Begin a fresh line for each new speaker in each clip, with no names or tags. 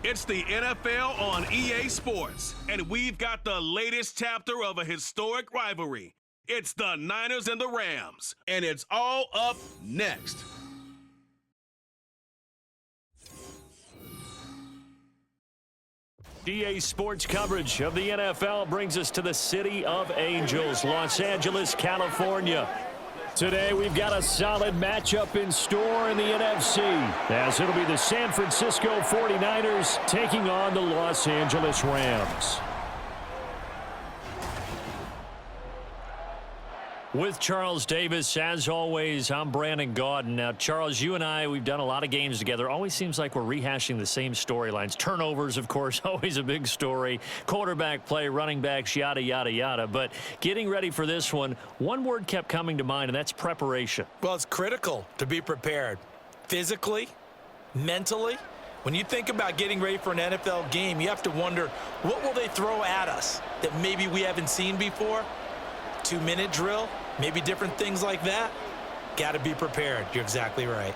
It's the NFL on EA Sports, and we've got the latest chapter of a historic rivalry. It's the Niners and the Rams, and it's all up next.
EA Sports coverage of the NFL brings us to the City of Angels, Los Angeles, California. Today, we've got a solid matchup in store in the NFC, as it'll be the San Francisco 49ers taking on the Los Angeles Rams. With Charles Davis, as always, I'm Brandon Gaudin. Now, Charles, you and I, we've done a lot of games together. Always seems like we're rehashing the same storylines. Turnovers, of course, always a big story. Quarterback play, running backs, yada, yada, yada. But getting ready for this one word kept coming to mind, and that's preparation.
Well, it's critical to be prepared. Physically, mentally. When you think about getting ready for an NFL game, you have to wonder, what will they throw at us that maybe we haven't seen before? 2-minute drill? Maybe different things like that. Got to be prepared. You're exactly right.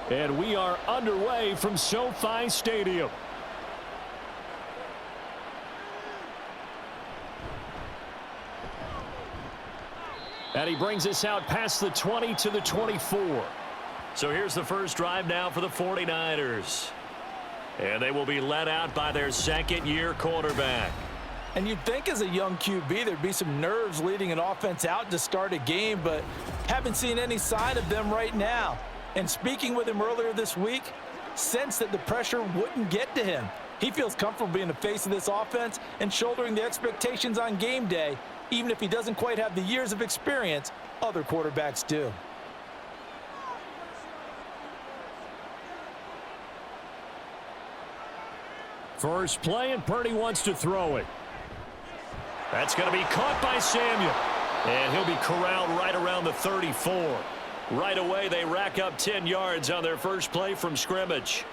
And we are underway from SoFi Stadium. And he brings us out past the 20 to the 24. So here's the first drive now for the 49ers. And they will be led out by their second-year quarterback.
And you'd think as a young QB there'd be some nerves leading an offense out to start a game, but haven't seen any sign of them right now. And speaking with him earlier this week, sensed that the pressure wouldn't get to him. He feels comfortable being the face of this offense and shouldering the expectations on game day, even if he doesn't quite have the years of experience other quarterbacks do.
First play, and Purdy wants to throw it. That's going to be caught by Samuel. And he'll be corralled right around the 34. Right away, they rack up 10 yards on their first play from scrimmage.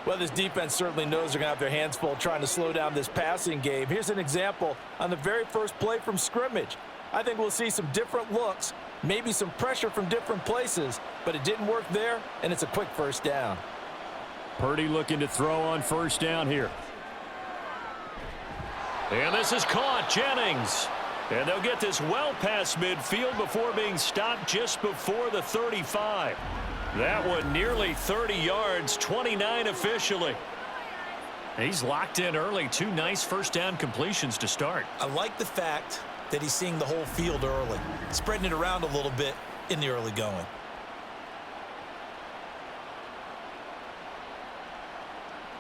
Well, this defense certainly knows they're going to have their hands full trying to slow down this passing game. Here's an example on the very first play from scrimmage. I think we'll see some different looks, maybe some pressure from different places, but it didn't work there, and it's a quick first down.
Purdy looking to throw on first down here. And this is caught, Jennings. And they'll get this well past midfield before being stopped just before the 35. That one nearly 30 yards, 29 officially. He's locked in early. 2 nice first down completions to start.
I like the fact that he's seeing the whole field early, spreading it around a little bit in the early going.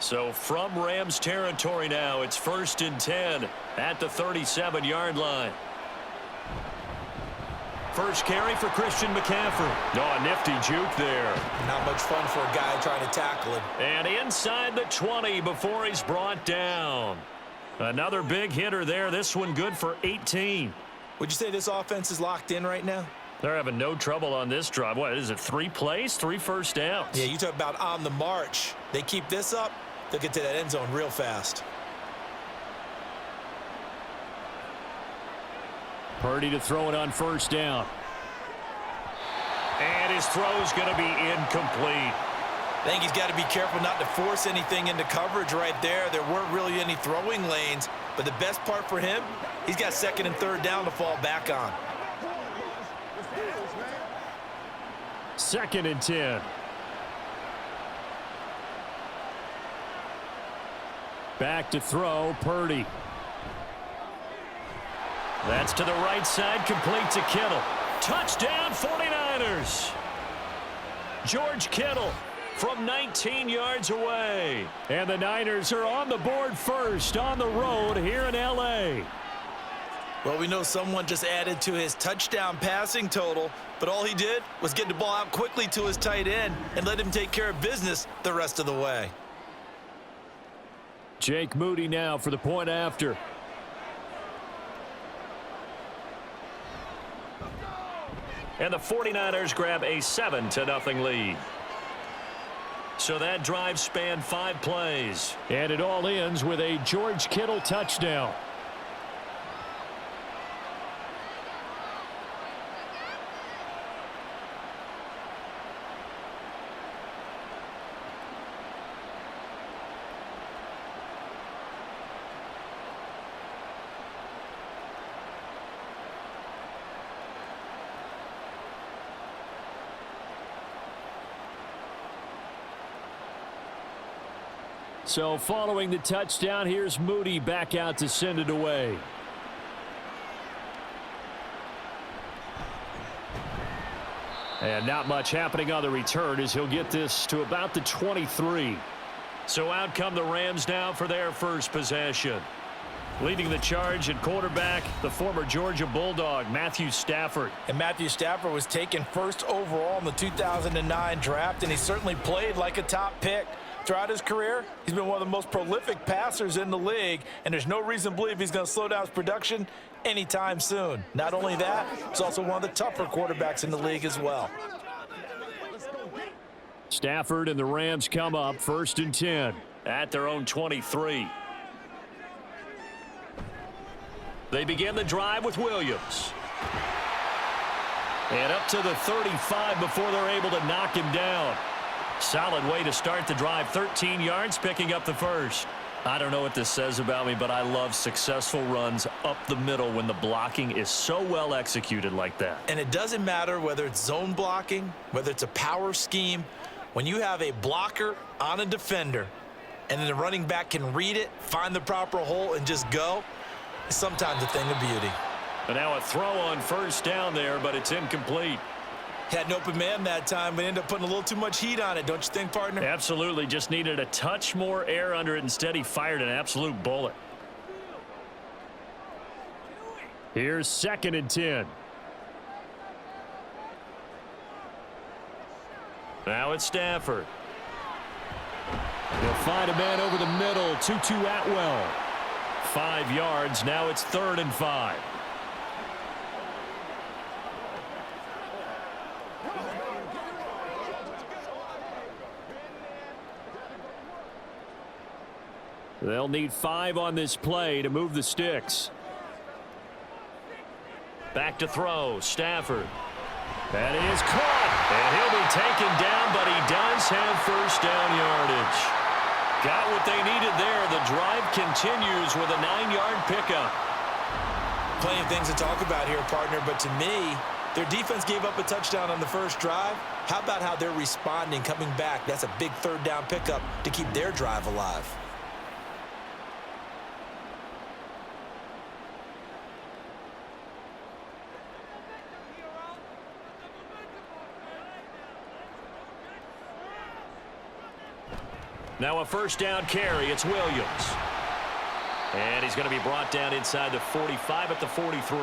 So from Rams territory now, it's 1st and 10 at the 37-yard line. First carry for Christian McCaffrey. Oh, a nifty juke there.
Not much fun for a guy trying to tackle him.
And inside the 20 before he's brought down. Another big hitter there. This one good for 18.
Would you say this offense is locked in right now?
They're having no trouble on this drive. What is it, 3 plays, 3 first downs?
Yeah, you talk about on the march. They keep this up, they'll get to that end zone real fast.
Purdy to throw it on first down. And his throw's going to be incomplete.
I think he's got to be careful not to force anything into coverage right there. There weren't really any throwing lanes, but the best part for him, he's got 2nd and 3rd down to fall back on.
2nd and 10. Back to throw, Purdy. That's to the right side, complete to Kittle. Touchdown, 49ers. George Kittle from 19 yards away. And the Niners are on the board first on the road here in L.A.
Well, we know someone just added to his touchdown passing total, but all he did was get the ball out quickly to his tight end and let him take care of business the rest of the way.
Jake Moody now for the point after. And the 49ers grab a 7-0 lead. So that drive spanned 5 plays.
And it all ends with a George Kittle touchdown. So following the touchdown, here's Moody back out to send it away. And not much happening on the return as he'll get this to about the 23.
So out come the Rams now for their first possession. Leading the charge at quarterback, the former Georgia Bulldog, Matthew Stafford.
And Matthew Stafford was taken first overall in the 2009 draft, and he certainly played like a top pick. Throughout his career, he's been one of the most prolific passers in the league, and there's no reason to believe he's going to slow down his production anytime soon. Not only that, he's also one of the tougher quarterbacks in the league as well.
Stafford and the Rams come up 1st and 10.
At their own 23. They begin the drive with Williams. And up to the 35 before they're able to knock him down. Solid way to start the drive. 13 yards, picking up the first. I don't know what this says about me, but I love successful runs up the middle when the blocking is so well executed like that.
And it doesn't matter whether it's zone blocking, whether it's a power scheme. When you have a blocker on a defender and then the running back can read it, find the proper hole, and just go, it's sometimes a thing of beauty.
But now a throw on first down there, but it's incomplete.
Had an open man that time, but ended up putting a little too much heat on it, don't you think, partner?
Absolutely. Just needed a touch more air under it. Instead, he fired an absolute bullet.
Here's 2nd and 10.
Now it's Stafford.
They'll find a man over the middle. 2-2 Atwell.
5 yards. Now it's 3rd and 5.
They'll need 5 on this play to move the sticks.
Back to throw. Stafford. That is caught. And he'll be taken down, but he does have first down yardage. Got what they needed there. The drive continues with a 9-yard pickup.
Plenty of things to talk about here, partner, but to me, their defense gave up a touchdown on the first drive. How about how they're responding, coming back? That's a big 3rd down pickup to keep their drive alive.
Now a first down carry. It's Williams. And he's going to be brought down inside the 45 at the 43.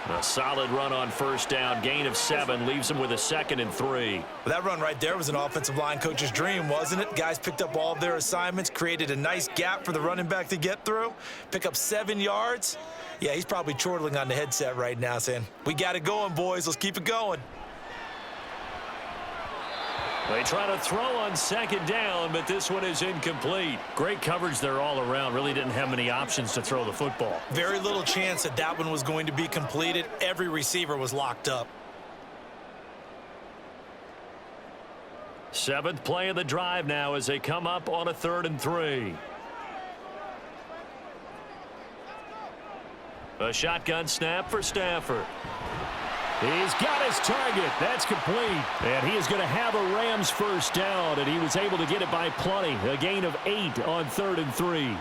A solid run on first down. Gain of 7 leaves him with a 2nd and 3.
Well, that run right there was an offensive line coach's dream, wasn't it? Guys picked up all of their assignments, created a nice gap for the running back to get through, pick up 7 yards. Yeah, he's probably chortling on the headset right now saying, we got it going, boys. Let's keep it going.
They try to throw on 2nd down, but this one is incomplete.
Great coverage there all around. Really didn't have many options to throw the football.
Very little chance that that one was going to be completed. Every receiver was locked up.
7th play of the drive now as they come up on a 3rd and 3. A shotgun snap for Stafford.
He's got his target. That's complete. And he is going to have a Rams first down, and he was able to get it by plenty. A gain of 8 on 3rd and 3.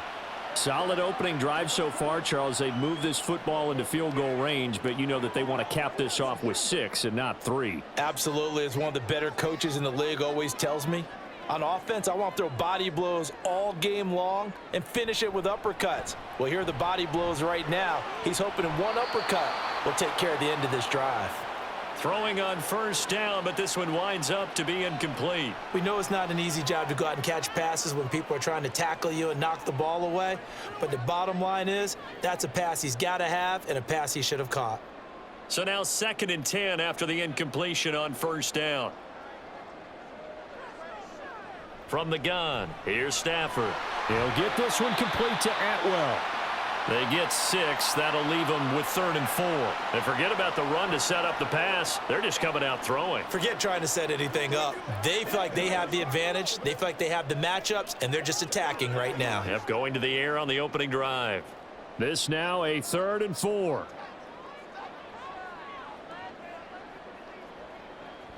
Solid opening drive so far, Charles. They've moved this football into field goal range, but you know that they want to cap this off with 6 and not 3.
Absolutely. As one of the better coaches in the league always tells me, on offense, I want to throw body blows all game long and finish it with uppercuts. Well, here are the body blows right now. He's hoping in one uppercut will take care of the end of this drive.
Throwing on first down, but this one winds up to be incomplete.
We know it's not an easy job to go out and catch passes when people are trying to tackle you and knock the ball away. But the bottom line is, that's a pass he's got to have and a pass he should have caught.
So now 2nd and 10 after the incompletion on first down. From the gun, here's Stafford.
He'll get this one complete to Atwell.
They get 6. That'll leave them with 3rd and 4. And forget about the run to set up the pass. They're just coming out throwing.
Forget trying to set anything up. They feel like they have the advantage. They feel like they have the matchups, and they're just attacking right now.
Yep, going to the air on the opening drive.
This now a 3rd and 4.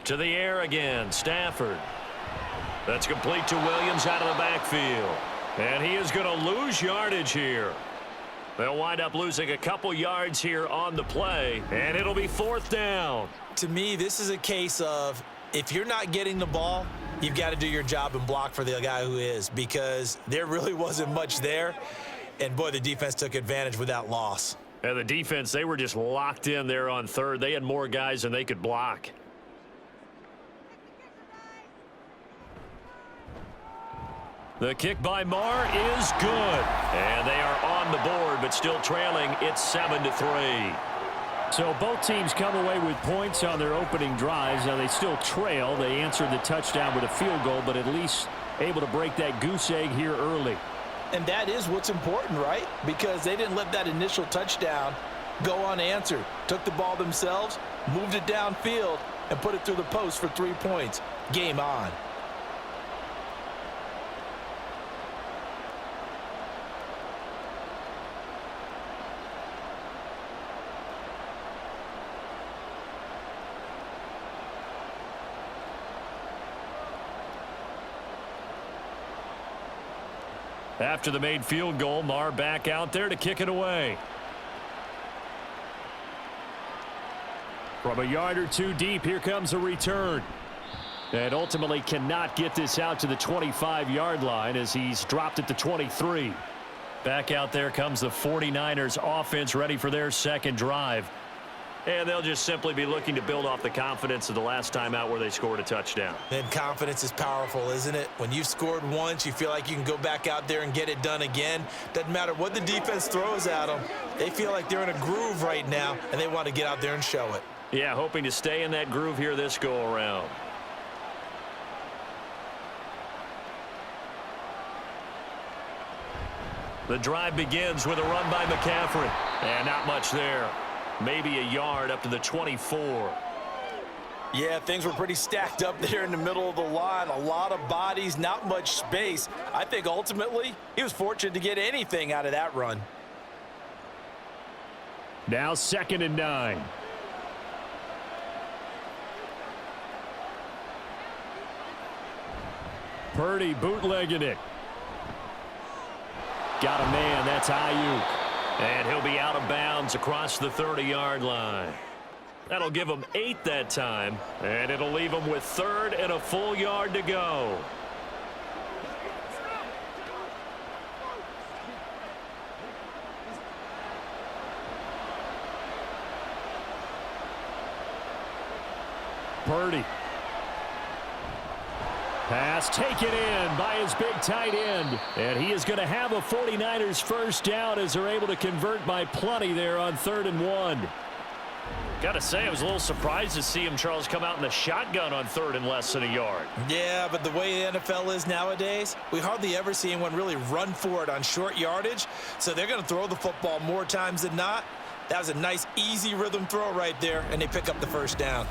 To the air again, Stafford. That's complete to Williams out of the backfield. And he is going to lose yardage here. They'll wind up losing a couple yards here on the play, and it'll be 4th down.
To me, this is a case of if you're not getting the ball, you've got to do your job and block for the guy who is, because there really wasn't much there. And, boy, the defense took advantage with that loss.
And the defense, they were just locked in there on 3rd. They had more guys than they could block. The kick by Marr is good. And they are on the board, but still trailing. It's 7-3.
So both teams come away with points on their opening drives. Now they still trail. They answered the touchdown with a field goal, but at least able to break that goose egg here early.
And that is what's important, right? Because they didn't let that initial touchdown go unanswered. Took the ball themselves, moved it downfield, and put it through the post for 3 points. Game on.
After the made field goal, Marr back out there to kick it away.
From a yard or two deep, here comes a return. And ultimately cannot get this out to the 25-yard line as he's dropped at the 23.
Back out there comes the 49ers offense ready for their 2nd drive. And they'll just simply be looking to build off the confidence of the last time out where they scored a touchdown.
And confidence is powerful, isn't it? When you've scored once, you feel like you can go back out there and get it done again. Doesn't matter what the defense throws at them. They feel like they're in a groove right now, and they want to get out there and show it.
Yeah, hoping to stay in that groove here this go-around. The drive begins with a run by McCaffrey. And not much there. Maybe a yard up to the 24.
Yeah, things were pretty stacked up there in the middle of the line. A lot of bodies, not much space. I think ultimately he was fortunate to get anything out of that run.
Now 2nd and 9. Purdy bootlegging it. Got a man, that's Ayuk.
And he'll be out of bounds across the 30-yard line. That'll give him 8 that time, and it'll leave him with 3rd and a full yard to go.
Purdy. Pass taken in by his big tight end. And he is going to have a 49ers first down as they're able to convert by plenty there on 3rd and 1.
Got to say, I was a little surprised to see him, Charles, come out in the shotgun on 3rd and less than a yard.
Yeah, but the way the NFL is nowadays, we hardly ever see anyone really run for it on short yardage. So they're going to throw the football more times than not. That was a nice, easy rhythm throw right there, and they pick up the first down.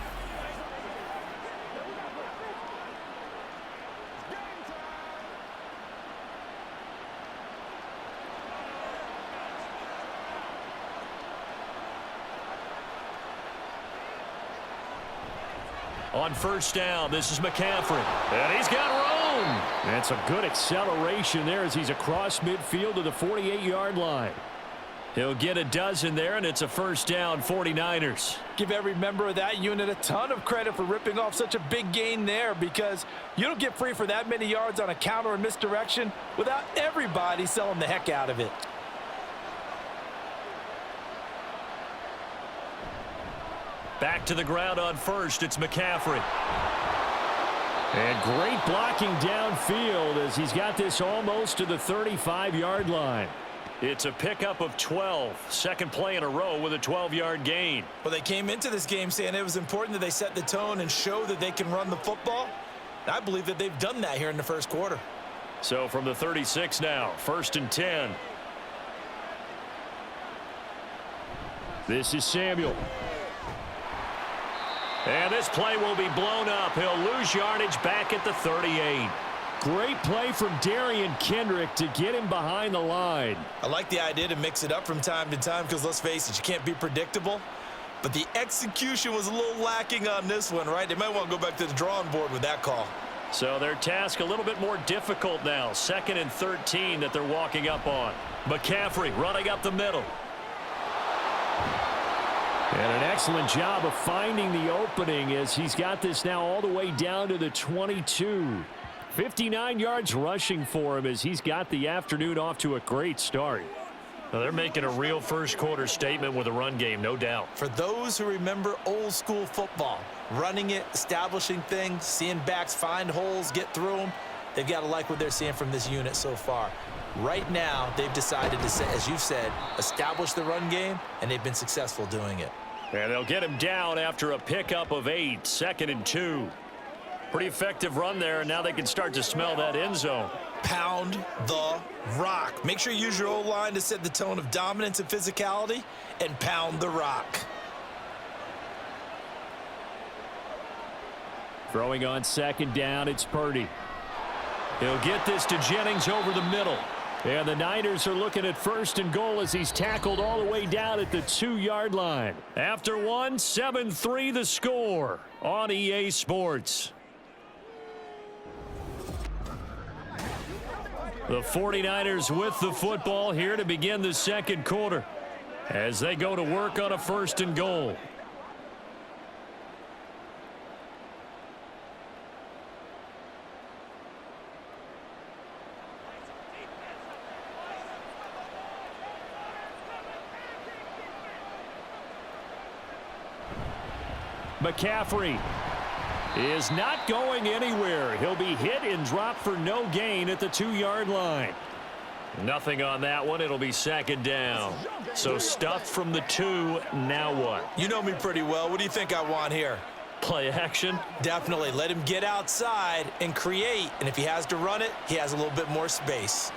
On first down, this is McCaffrey. And he's got room.
That's a good acceleration there as he's across midfield to the 48-yard line.
He'll get a dozen there, and it's a first down, 49ers.
Give every member of that unit a ton of credit for ripping off such a big gain there, because you don't get free for that many yards on a counter or misdirection without everybody selling the heck out of it.
Back to the ground on first, it's McCaffrey.
And great blocking downfield as he's got this almost to the 35-yard line.
It's a pickup of 12. Second play in a row with a 12-yard gain.
Well, they came into this game saying it was important that they set the tone and show that they can run the football. I believe that they've done that here in the first quarter.
So from the 36 now, 1st and 10.
This is Samuel.
And this play will be blown up. He'll lose yardage back at the 38.
Great play from Darian Kendrick to get him behind the line.
I like the idea to mix it up from time to time because, let's face it, you can't be predictable. But the execution was a little lacking on this one, right? They might want to go back to the drawing board with that call.
So their task a little bit more difficult now. 2nd and 13 that they're walking up on. McCaffrey running up the middle.
And an excellent job of finding the opening as he's got this now all the way down to the 22. 59 yards rushing for him as he's got the afternoon off to a great start.
Well, they're making a real first quarter statement with a run game, no doubt.
For those who remember old school football, running it, establishing things, seeing backs find holes, get through them, they've got to like what they're seeing from this unit so far. Right now, they've decided to, as you've said, establish the run game, and they've been successful doing it.
And they'll get him down after a pickup of 8, 2nd and 2. Pretty effective run there, and now they can start to smell that end zone.
Pound the rock. Make sure you use your O-line to set the tone of dominance and physicality, and pound the rock.
Throwing on 2nd down, it's Purdy. He'll get this to Jennings over the middle. And the Niners are looking at 1st and goal as he's tackled all the way down at the 2-yard line.
After one, 7-3 the score on EA Sports. The 49ers with the football here to begin the second quarter as they go to work on a 1st and goal.
McCaffrey is not going anywhere. He'll be hit and dropped for no gain at the 2-yard line.
Nothing on that one. It'll be 2nd down. So stuffed from the 2. Now what?
You know me pretty well. What do you think I want here?
Play action?
Definitely. Let him get outside and create. And if he has to run it, he has a little bit more space.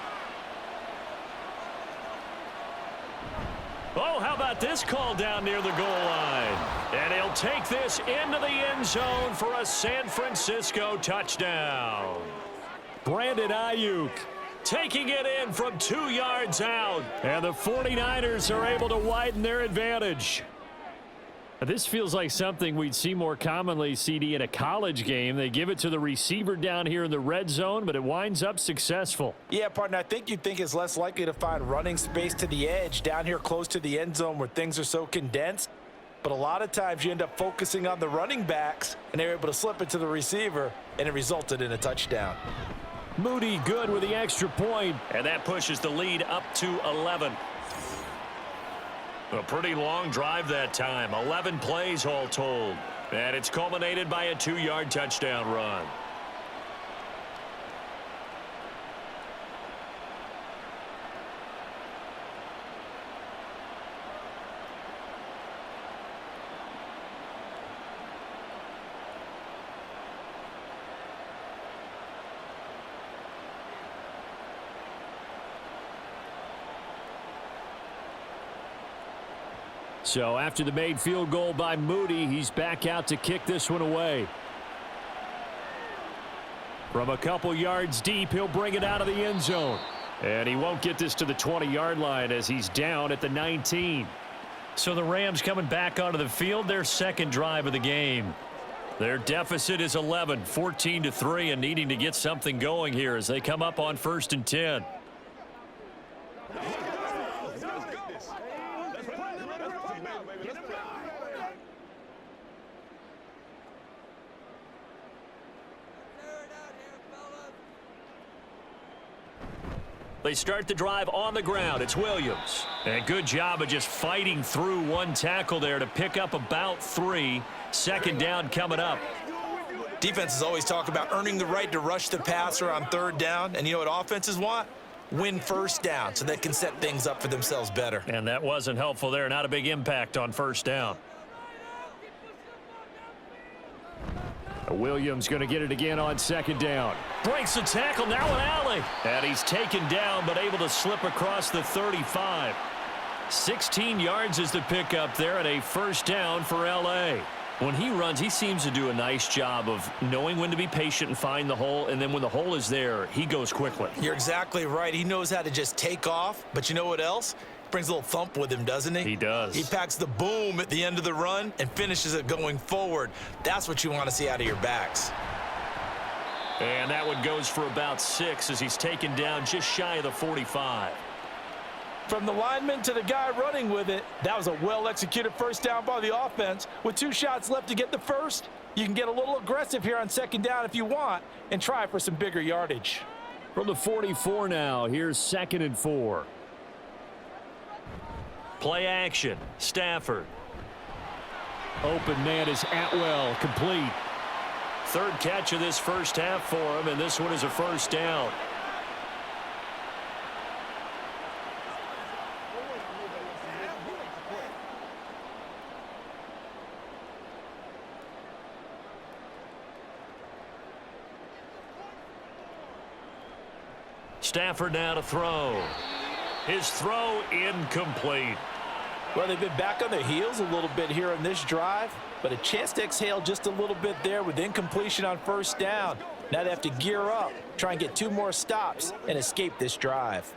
Oh, how about this call down near the goal line? And he'll take this into the end zone for a San Francisco touchdown.
Brandon Ayuk
taking it in from 2 yards out.
And the 49ers are able to widen their advantage.
This feels like something we'd see more commonly, CD, in a college game. They give it to the receiver down here in the red zone, but it winds up successful.
Yeah, partner, I think you'd think it's less likely to find running space to the edge down here close to the end zone where things are so condensed. But a lot of times you end up focusing on the running backs, and they're able to slip it to the receiver, and it resulted in a touchdown.
Moody good with the extra point.
And that pushes the lead up to 11. A pretty long drive that time. 11 plays all told. And it's culminated by a 2-yard touchdown run.
So after the made field goal by Moody, he's back out to kick this one away. From a couple yards deep, he'll bring it out of the end zone. And he won't get this to the 20-yard line as he's down at the 19.
So the Rams coming back onto the field, their second drive of the game. Their deficit is 11, 14-3, and needing to get something going here as they come up on 1st and 10. They start the drive on the ground. It's Williams. And good job of just fighting through one tackle there to pick up about 3. 2nd down coming up.
Defenses always talk about earning the right to rush the passer on 3rd down. And you know what offenses want? win first down so they can set things up for themselves better.
And that wasn't helpful there. Not a big impact on first down.
Williams going to get it again on second down.
Breaks the tackle, now an alley. And he's taken down, but able to slip across the 35. 16 yards is the pickup there, and a first down for L.A. When he runs, he seems to do a nice job of knowing when to be patient and find the hole, and then when the hole is there, he goes quickly.
You're exactly right. He knows how to just take off, but you know what else? Brings a little thump with him, doesn't he?
He does.
He packs the boom at the end of the run and finishes it going forward. That's what you want to see out of your backs.
And that one goes for about 6 as he's taken down just shy of the 45.
From the lineman to the guy running with it, that was a well-executed first down by the offense. With 2 shots left to get the first, you can get a little aggressive here on second down if you want and try for some bigger yardage.
From the 44 now, here's 2nd and 4.
Play action. Stafford.
Open man is Atwell, complete.
3rd catch of this first half for him, and this one is a first down. Stafford now to throw. His throw incomplete.
Well, they've been back on their heels a little bit here in this drive, but a chance to exhale just a little bit there with incompletion on first down. Now they have to gear up, try and get 2 more stops, and escape this drive.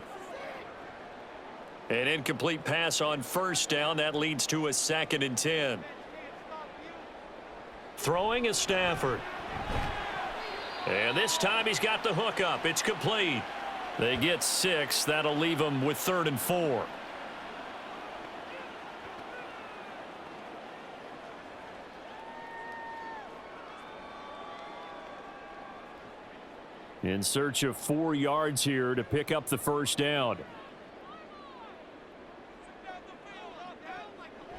An incomplete pass on first down. That leads to a 2nd and 10. Throwing is Stafford. And this time he's got the hook up. It's complete. They get 6. That'll leave them with 3rd and 4.
In search of 4 yards here to pick up the first down.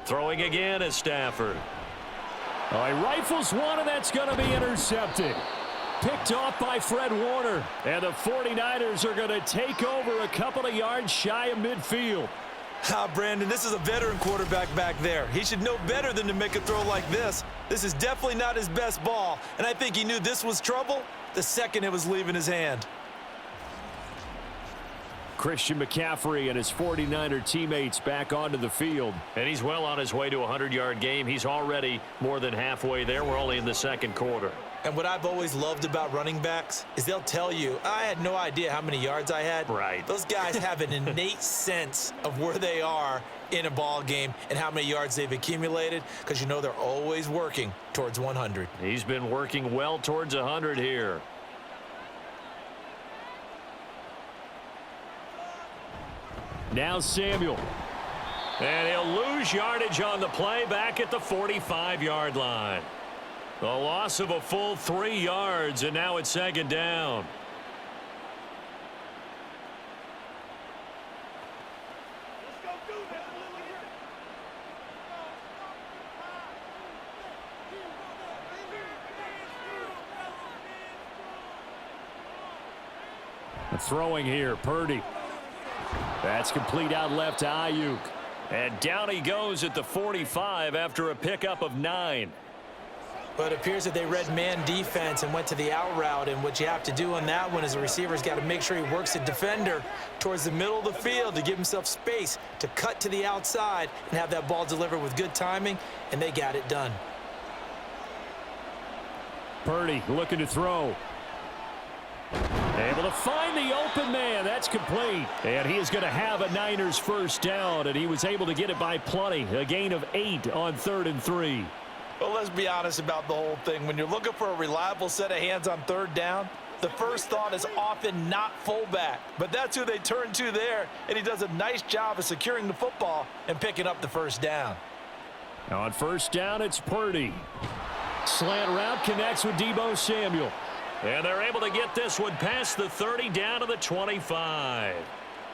Throwing again is Stafford.
He rifles one, and that's going to be intercepted. Picked off by Fred Warner. And the 49ers are going to take over a couple of yards shy of midfield.
Brandon, this is a veteran quarterback back there. He should know better than to make a throw like this. This is definitely not his best ball, and I think he knew this was trouble the second it was leaving his hand.
Christian McCaffrey and his 49er teammates back onto the field.
And he's well on his way to a 100-yard game. He's already more than halfway there. We're only in the 2nd quarter.
And what I've always loved about running backs is they'll tell you, I had no idea how many yards I had.
Right.
Those guys have an innate sense of where they are in a ball game and how many yards they've accumulated, because you know they're always working towards 100.
He's been working well towards 100 here.
Now Samuel.
And he'll lose yardage on the play back at the 45-yard line. The loss of a full 3 yards, and now it's 2nd down.
Throwing here, Purdy. That's complete out left to Ayuk.
And down he goes at the 45 after a pickup of 9.
But it appears that they read man defense and went to the out route, and what you have to do on that one is the receiver's got to make sure he works the defender towards the middle of the field to give himself space to cut to the outside and have that ball delivered with good timing, and they got it done.
Purdy looking to throw. Able to find the open man. That's complete. And he is going to have a Niners first down, and he was able to get it by plenty. A gain of 8 on 3rd and 3.
Well, let's be honest about the whole thing. When you're looking for a reliable set of hands on 3rd down, the first thought is often not fullback. But that's who they turn to there, and he does a nice job of securing the football and picking up the first down.
Now on first down, it's Purdy. Slant route connects with Deebo Samuel.
And they're able to get this one past the 30 down to the 25.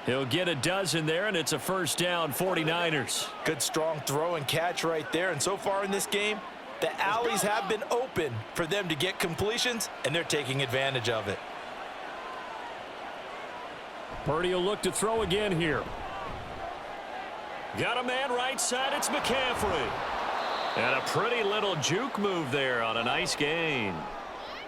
He'll get a dozen there, and it's a first down, 49ers.
Good strong throw and catch right there. And so far in this game, the alleys have been open for them to get completions, and they're taking advantage of it.
Purdy will look to throw again here.
Got a man right side. It's McCaffrey. And a pretty little juke move there on a nice gain.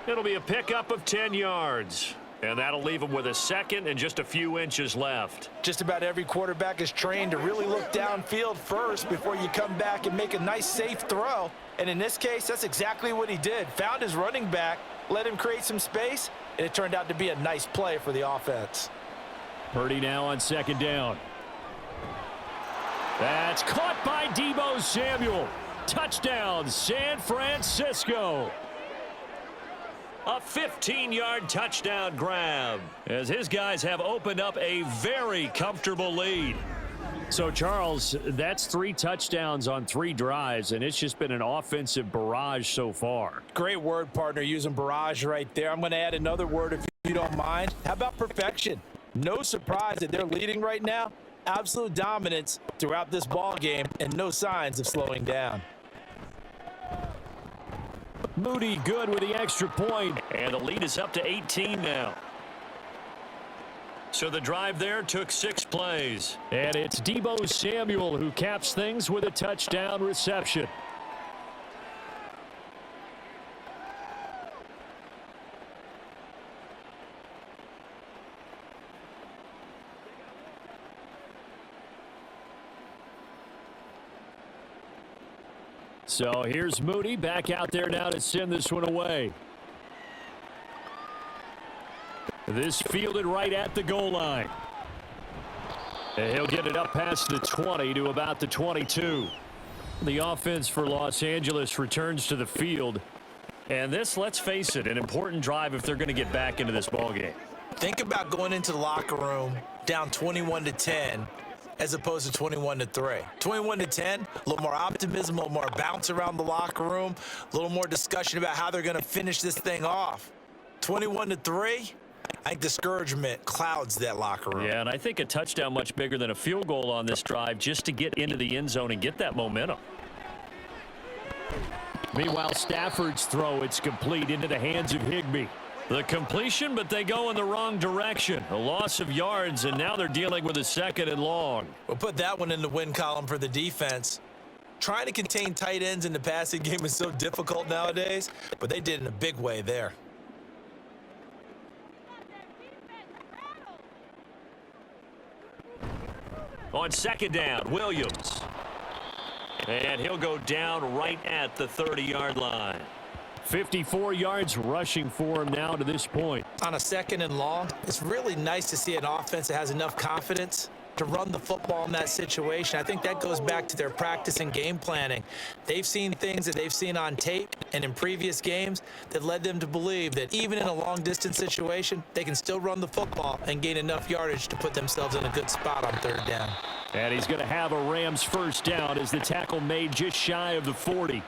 It'll be a pickup of 10 yards. And that'll leave him with a second and just a few inches left.
Just about every quarterback is trained to really look downfield first before you come back and make a nice, safe throw. And in this case, that's exactly what he did. Found his running back, let him create some space, and it turned out to be a nice play for the offense.
Purdy now on second down. That's caught by Deebo Samuel. Touchdown, San Francisco.
A 15-yard touchdown grab as his guys have opened up a very comfortable lead.
So, Charles, that's 3 touchdowns on 3 drives, and it's just been an offensive barrage so far.
Great word, partner, using barrage right there. I'm going to add another word if you don't mind. How about perfection? No surprise that they're leading right now. Absolute dominance throughout this ball game and no signs of slowing down.
Moody good with the extra point.
And the lead is up to 18 now. So the drive there took 6 plays.
And it's Deebo Samuel who caps things with a touchdown reception. So here's Moody back out there now to send this one away. This fielded right at the goal line. And he'll get it up past the 20 to about the 22. The offense for Los Angeles returns to the field.
And this, let's face it, an important drive if they're going to get back into this ballgame.
Think about going into the locker room down 21-10 as opposed to 21-3. 21-10, a little more optimism, a little more bounce around the locker room, a little more discussion about how they're going to finish this thing off. 21-3, I think discouragement clouds that locker room.
Yeah, and I think a touchdown much bigger than a field goal on this drive just to get into the end zone and get that momentum.
Meanwhile, Stafford's throw, it's complete into the hands of Higbee.
The completion, but they go in the wrong direction. A loss of yards, and now they're dealing with a second and long.
We'll put that one in the win column for the defense. Trying to contain tight ends in the passing game is so difficult nowadays, but they did in a big way there.
On second down, Williams. And he'll go down right at the 30-yard line.
54 yards rushing for him now to this point.
On a second and long, it's really nice to see an offense that has enough confidence to run the football in that situation. I think that goes back to their practice and game planning. They've seen things that they've seen on tape and in previous games that led them to believe that even in a long-distance situation, they can still run the football and gain enough yardage to put themselves in a good spot on third down.
And he's going to have a Rams first down as the tackle made just shy of the 40.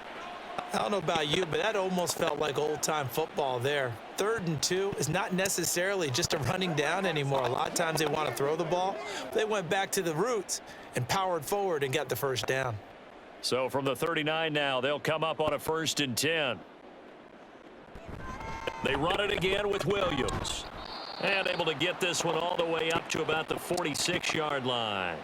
I don't know about you, but that almost felt like old-time football there. 3rd and 2 is not necessarily just a running down anymore. A lot of times they want to throw the ball. They went back to the roots and powered forward and got the first down.
So from the 39 now, they'll come up on a 1st and 10. They run it again with Williams. And able to get this one all the way up to about the 46-yard line.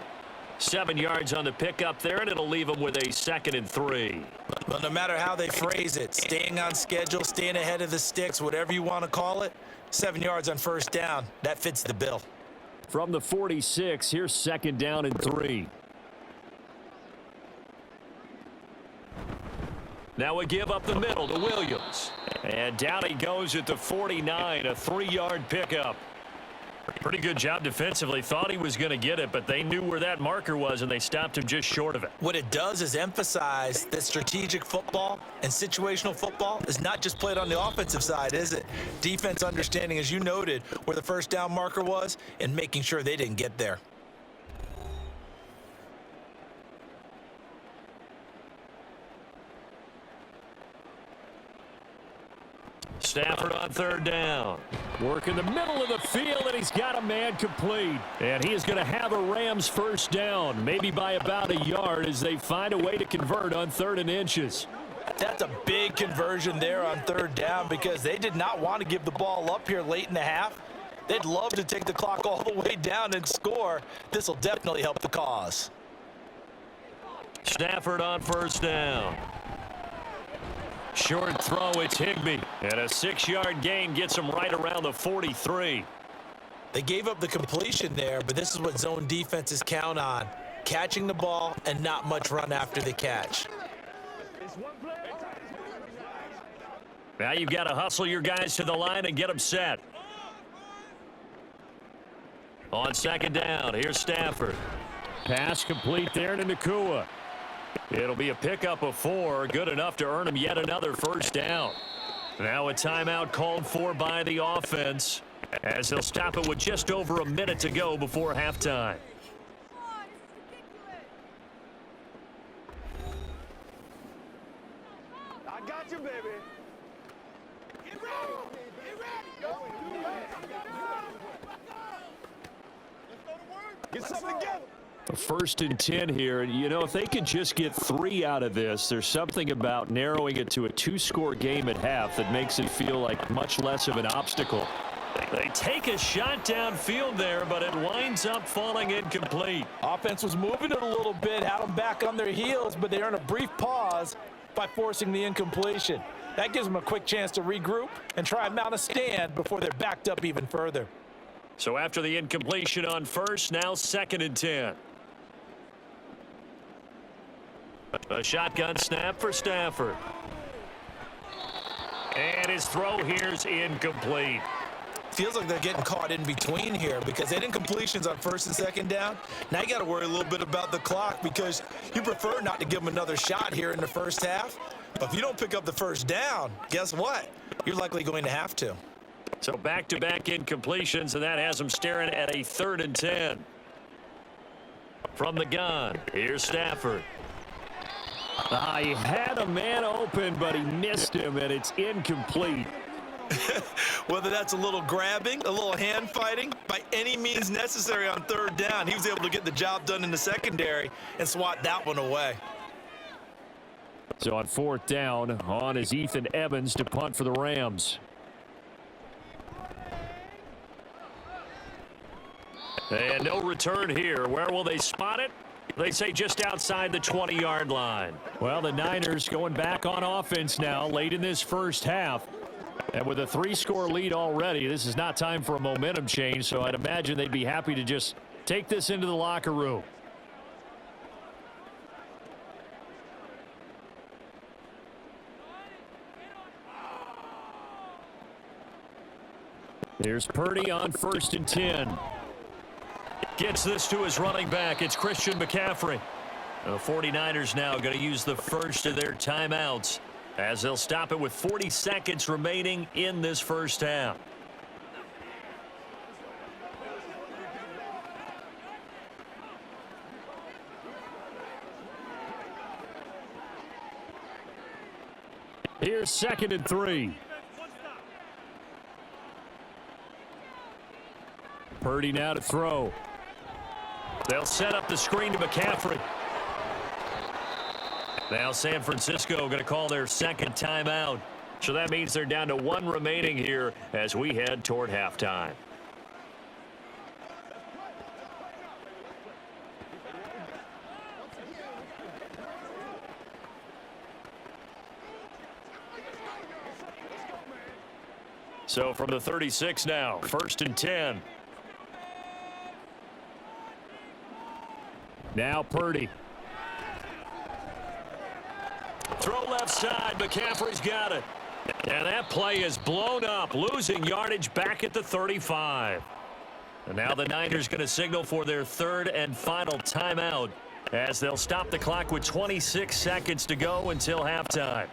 7 yards on the pickup there, and it'll leave them with a 2nd and 3.
Well, no matter how they phrase it, staying on schedule, staying ahead of the sticks, whatever you want to call it, 7 yards on first down, that fits the bill.
From the 46, here's 2nd down and 3.
Now a give up the middle to Williams. And down he goes at the 49, a 3-yard pickup. Pretty good job defensively. Thought he was going to get it, but they knew where that marker was, and they stopped him just short of it.
What it does is emphasize that strategic football and situational football is not just played on the offensive side, is it? Defense understanding, as you noted, where the first down marker was and making sure they didn't get there.
Stafford on 3rd down.
Work in the middle of the field, and he's got a man complete. And he is going to have a Rams first down, maybe by about a yard as they find a way to convert on 3rd and inches.
That's a big conversion there on 3rd down because they did not want to give the ball up here late in the half. They'd love to take the clock all the way down and score. This will definitely help the cause.
Stafford on first down. Short throw, it's Higbee. And a 6-yard gain gets him right around the 43.
They gave up the completion there, but this is what zone defenses count on. Catching the ball and not much run after the catch.
Now you've got to hustle your guys to the line and get them set. On second down, here's Stafford.
Pass complete there to Nakua.
It'll be a pickup of 4, good enough to earn him yet another first down. Now a timeout called for by the offense, as they'll stop it with just over a minute to go before halftime.
I got you, baby. Get ready. Get ready. Go. Let's go to work. Get something together.
First and 10 here, and you know, if they could just get 3 out of this, there's something about narrowing it to a 2-score game at half that makes it feel like much less of an obstacle.
They take a shot downfield there, but it winds up falling incomplete.
Offense was moving it a little bit, had them back on their heels, but they earn a brief pause by forcing the incompletion. That gives them a quick chance to regroup and try and mount a stand before they're backed up even further.
So after the incompletion on first, now second and 10. A shotgun snap for Stafford. And his throw here's incomplete.
Feels like they're getting caught in between here because they didn't completions on first and second down. Now you got to worry a little bit about the clock because you prefer not to give them another shot here in the first half. But if you don't pick up the first down, guess what? You're likely going to have to.
So back-to-back incompletions, and that has them staring at a 3rd and 10. From the gun, here's Stafford.
He had a man open, but he missed him, and it's incomplete.
Whether that's a little grabbing, a little hand fighting, by any means necessary on 3rd down, he was able to get the job done in the secondary and swat that one away.
So on 4th down, on is Ethan Evans to punt for the Rams.
And no return here. Where will they spot it? They say just outside the 20-yard line.
Well, the Niners going back on offense now late in this first half. And with a 3-score lead already, this is not time for a momentum change, so I'd imagine they'd be happy to just take this into the locker room. Here's Purdy on 1st and 10.
Gets this to his running back. It's Christian McCaffrey. The 49ers now going to use the first of their timeouts as they'll stop it with 40 seconds remaining in this first half.
Here's 2nd and 3. Purdy now to throw.
They'll set up the screen to McCaffrey. Now San Francisco going to call their second timeout. So that means they're down to 1 remaining here as we head toward halftime. So from the 36 now, 1st and 10.
Now Purdy.
Throw left side. McCaffrey's got it. And that play is blown up, losing yardage back at the 35. And now the Niners going to signal for their 3rd and final timeout as they'll stop the clock with 26 seconds to go until halftime.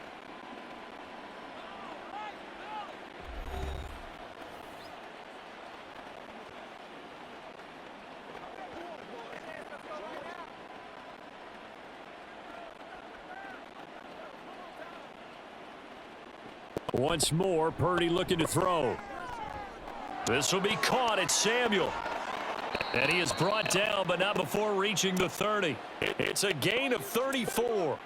Once more, Purdy looking to throw.
This will be caught. It's Samuel. And he is brought down, but not before reaching the 30. It's a gain of 34.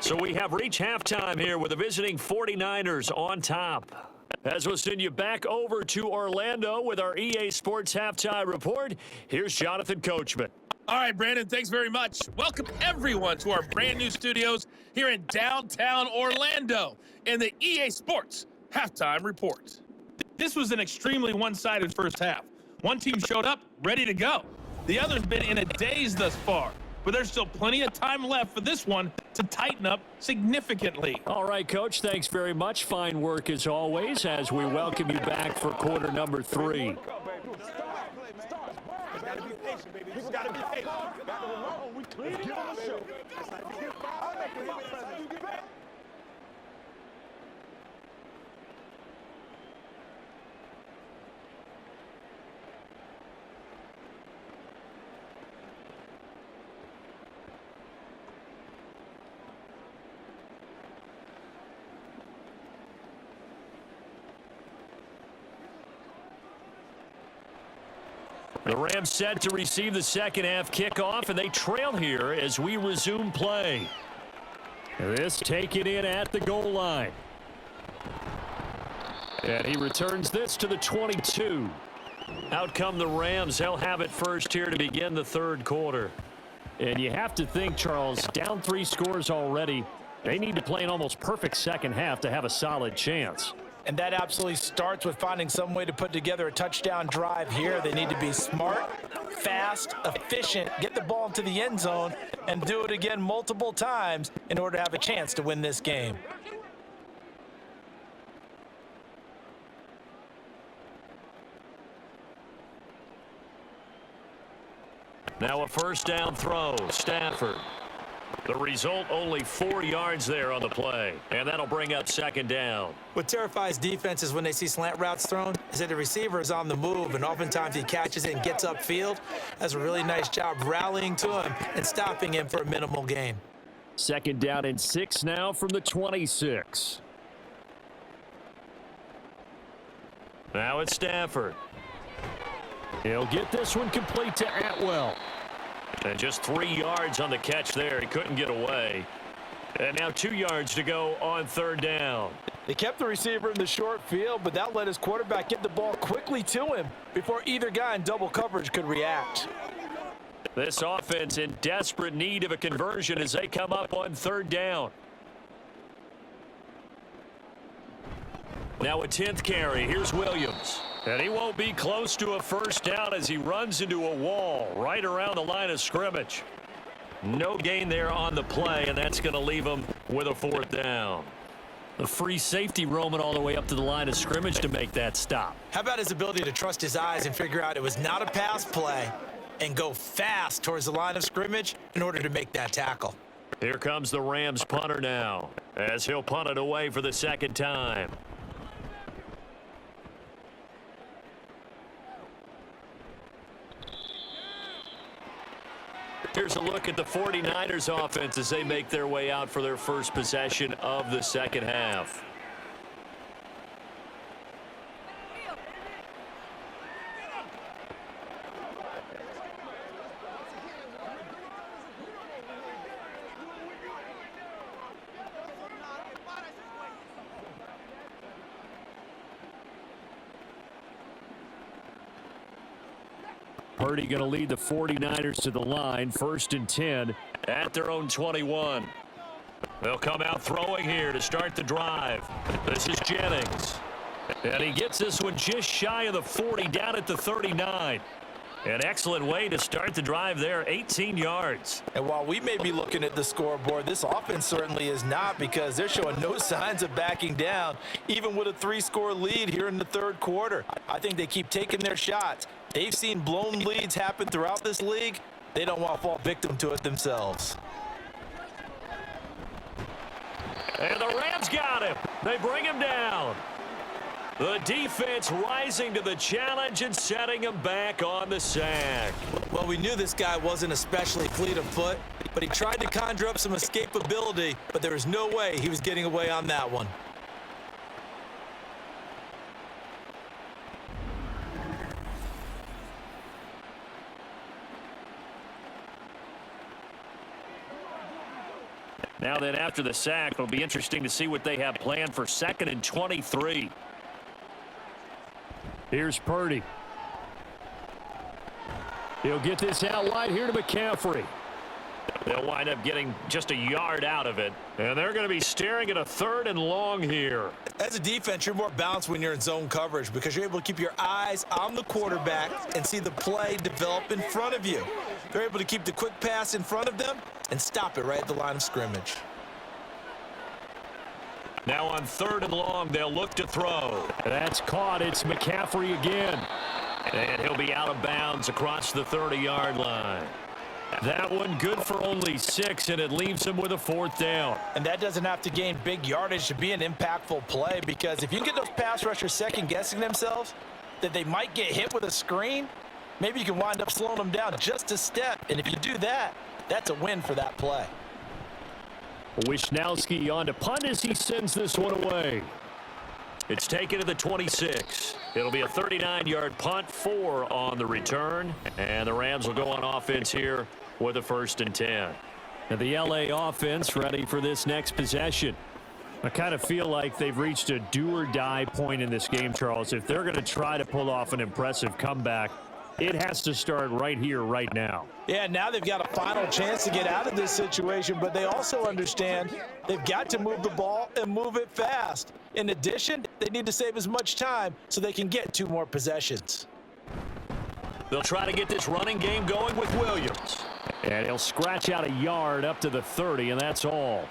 So we have reached halftime here with the visiting 49ers on top. As we'll send you back over to Orlando with our EA Sports Halftime Report, here's Jonathan Coachman.
All right, Brandon, thanks very much. Welcome, everyone, to our brand-new studios here in downtown Orlando in the EA Sports Halftime Report. This was an extremely one-sided first half. One team showed up, ready to go. The other's been in a daze thus far, but there's still plenty of time left for this one to tighten up significantly.
All right, Coach, thanks very much. Fine work as always as we welcome you back for quarter number 3.
People gotta be patient. We clean it up.
The Rams set to receive the second half kickoff, and they trail here as we resume play.
This taken in at the goal line. And he returns this to the 22.
Out come the Rams. They'll have it first here to begin the third quarter.
And you have to think, Charles, down 3 scores already. They need to play an almost perfect second half to have a solid chance.
And that absolutely starts with finding some way to put together a touchdown drive here. They need to be smart, fast, efficient, get the ball into the end zone, and do it again multiple times in order to have a chance to win this game.
Now a first down throw, Stafford. The result, only 4 yards there on the play, and that'll bring up second down.
What terrifies defenses when they see slant routes thrown is that the receiver is on the move, and oftentimes he catches it and gets upfield. Does a really nice job rallying to him and stopping him for a minimal gain.
Second down and 6 now from the 26.
Now it's Stafford.
He'll get this one complete to Atwell.
And just 3 yards on the catch there. He couldn't get away. And now 2 yards to go on third down.
They kept the receiver in the short field, but that let his quarterback get the ball quickly to him before either guy in double coverage could react.
This offense in desperate need of a conversion as they come up on third down. Now a 10th carry. Here's Williams. And he won't be close to a first down as he runs into a wall right around the line of scrimmage. No gain there on the play, and that's going to leave him with a fourth down.
The free safety roaming all the way up to the line of scrimmage to make that stop.
How about his ability to trust his eyes and figure out it was not a pass play and go fast towards the line of scrimmage in order to make that tackle?
Here comes the Rams punter now as he'll punt it away for the second time. Here's a look at the 49ers offense as they make their way out for their first possession of the second half.
Purdy going to lead the 49ers to the line, 1st and 10.
At their own 21. They'll come out throwing here to start the drive. This is Jennings. And he gets this one just shy of the 40, down at the 39. An excellent way to start the drive there, 18 yards.
And while we may be looking at the scoreboard, this offense certainly is not, because they're showing no signs of backing down, even with a 3-score lead here in the third quarter. I think they keep taking their shots. They've seen blown leads happen throughout this league. They don't want to fall victim to it themselves.
And the Rams got him. They bring him down. The defense rising to the challenge and setting him back on the sack.
Well, we knew this guy wasn't especially fleet of foot, but he tried to conjure up some escapability, but there was no way he was getting away on that one.
Now then, after the sack, it'll be interesting to see what they have planned for 2nd and 23.
Here's Purdy. He'll get this out wide here to McCaffrey.
They'll wind up getting just a yard out of it. And they're going to be staring at a 3rd and long here.
As a defense, you're more balanced when you're in zone coverage because you're able to keep your eyes on the quarterback and see the play develop in front of you. They're able to keep the quick pass in front of them and stop it right at the line of scrimmage.
Now on 3rd and long, they'll look to throw.
That's caught. It's McCaffrey again.
And he'll be out of bounds across the 30-yard line. That one good for only 6, and it leaves him with a 4th down.
And that doesn't have to gain big yardage to be an impactful play because if you can get those pass rushers second-guessing themselves that they might get hit with a screen, maybe you can wind up slowing them down just a step. And if you do that, that's a win for that play.
Wishnowski on to punt as he sends this one away.
It's taken to the 26. It'll be a 39-yard punt, 4 on the return. And the Rams will go on offense here with a 1st and 10.
And the LA offense ready for this next possession. I kind of feel like they've reached a do-or-die point in this game, Charles. If they're going to try to pull off an impressive comeback, it has to start right here, right now.
Yeah, now they've got a final chance to get out of this situation, but they also understand they've got to move the ball and move it fast. In addition, they need to save as much time so they can get 2 more possessions.
They'll try to get this running game going with Williams.
And he'll scratch out a yard up to the 30, and that's all.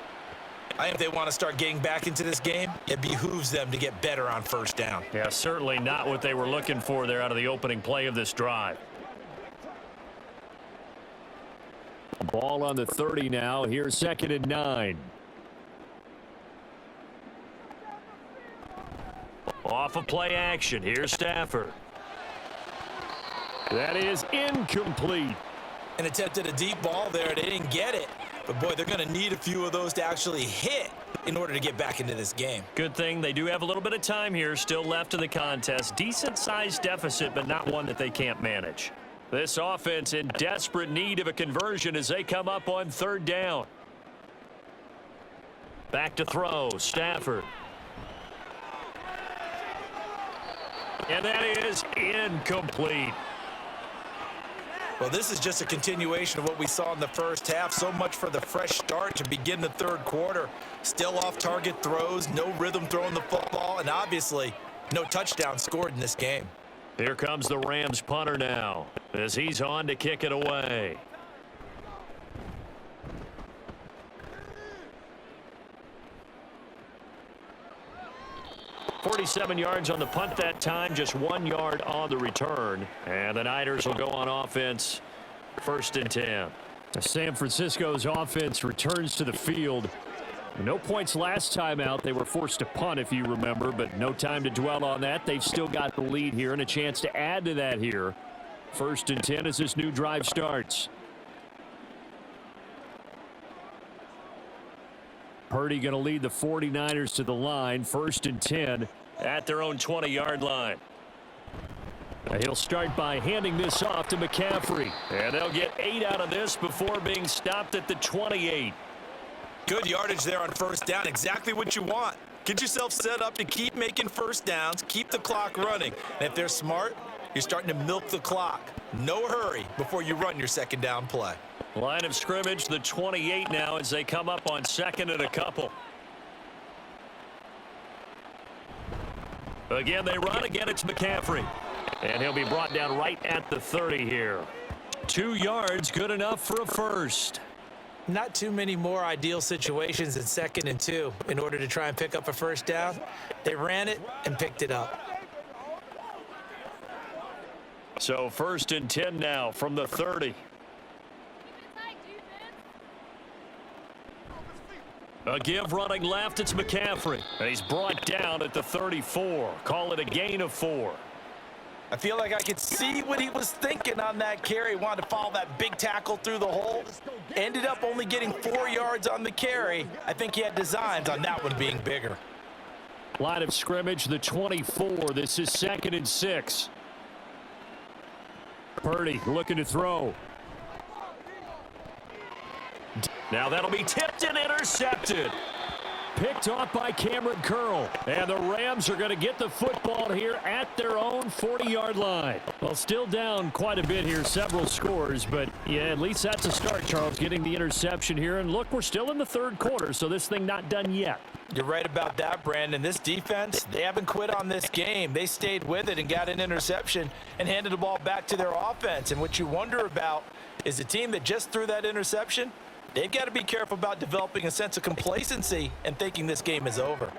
I think if they want to start getting back into this game, it behooves them to get better on 1st down.
Yeah, certainly not what they were looking for there out of the opening play of this drive.
Ball on the 30 now. Here's 2nd and 9.
Off of play action. Here's Stafford.
That is incomplete.
An attempt at a deep ball there. They didn't get it. But, boy, they're going to need a few of those to actually hit in order to get back into this game.
Good thing they do have a little bit of time here still left in the contest. Decent-sized deficit, but not one that they can't manage. This offense in desperate need of a conversion as they come up on 3rd down. Back to throw. Stafford. And that is incomplete.
Well, this is just a continuation of what we saw in the 1st half. So much for the fresh start to begin the 3rd quarter. Still off-target throws, no rhythm throwing the football, and obviously no touchdown scored in this game.
Here comes the Rams punter now as he's on to kick it away. .47 yards on the punt that time, just 1 yard on the return. And the Niners will go on offense, 1st and 10.
San Francisco's offense returns to the field. No points last time out. They were forced to punt, if you remember, but no time to dwell on that. They've still got the lead here and a chance to add to that here. 1st and 10 as this new drive starts. Purdy going to lead the 49ers to the line. 1st and 10
at their own 20-yard line.
He'll start by handing this off to McCaffrey.
And they'll get 8 out of this before being stopped at the 28.
Good yardage there on 1st down. Exactly what you want. Get yourself set up to keep making 1st downs, keep the clock running. And if they're smart, you're starting to milk the clock. No hurry before you run your 2nd down play.
Line of scrimmage, the 28 now as they come up on 2nd and a couple. Again, they run. Again, it's McCaffrey. And he'll be brought down right at the 30 here. 2 yards, good enough for a 1st.
Not too many more ideal situations in 2nd and 2 in order to try and pick up a 1st down. They ran it and picked it up.
So 1st and 10 now from the 30. A give running left, it's McCaffrey. And he's brought down at the 34. Call it a gain of 4.
I feel like I could see what he was thinking on that carry. Wanted to follow that big tackle through the hole. Ended up only getting 4 yards on the carry. I think he had designs on that one being bigger.
Line of scrimmage, the 24. This is 2nd and 6. Purdy looking to throw. Now that'll be tipped and intercepted. Picked off by Cameron Curl. And the Rams are going to get the football here at their own 40-yard line. Well, still down quite a bit here, several scores. But, yeah, at least that's a start, Charles, getting the interception here. And, look, we're still in the third quarter, so this thing not done yet.
You're right about that, Brandon. This defense, they haven't quit on this game. They stayed with it and got an interception and handed the ball back to their offense. And what you wonder about is the team that just threw that interception, they've got to be careful about developing a sense of complacency and thinking this game is over.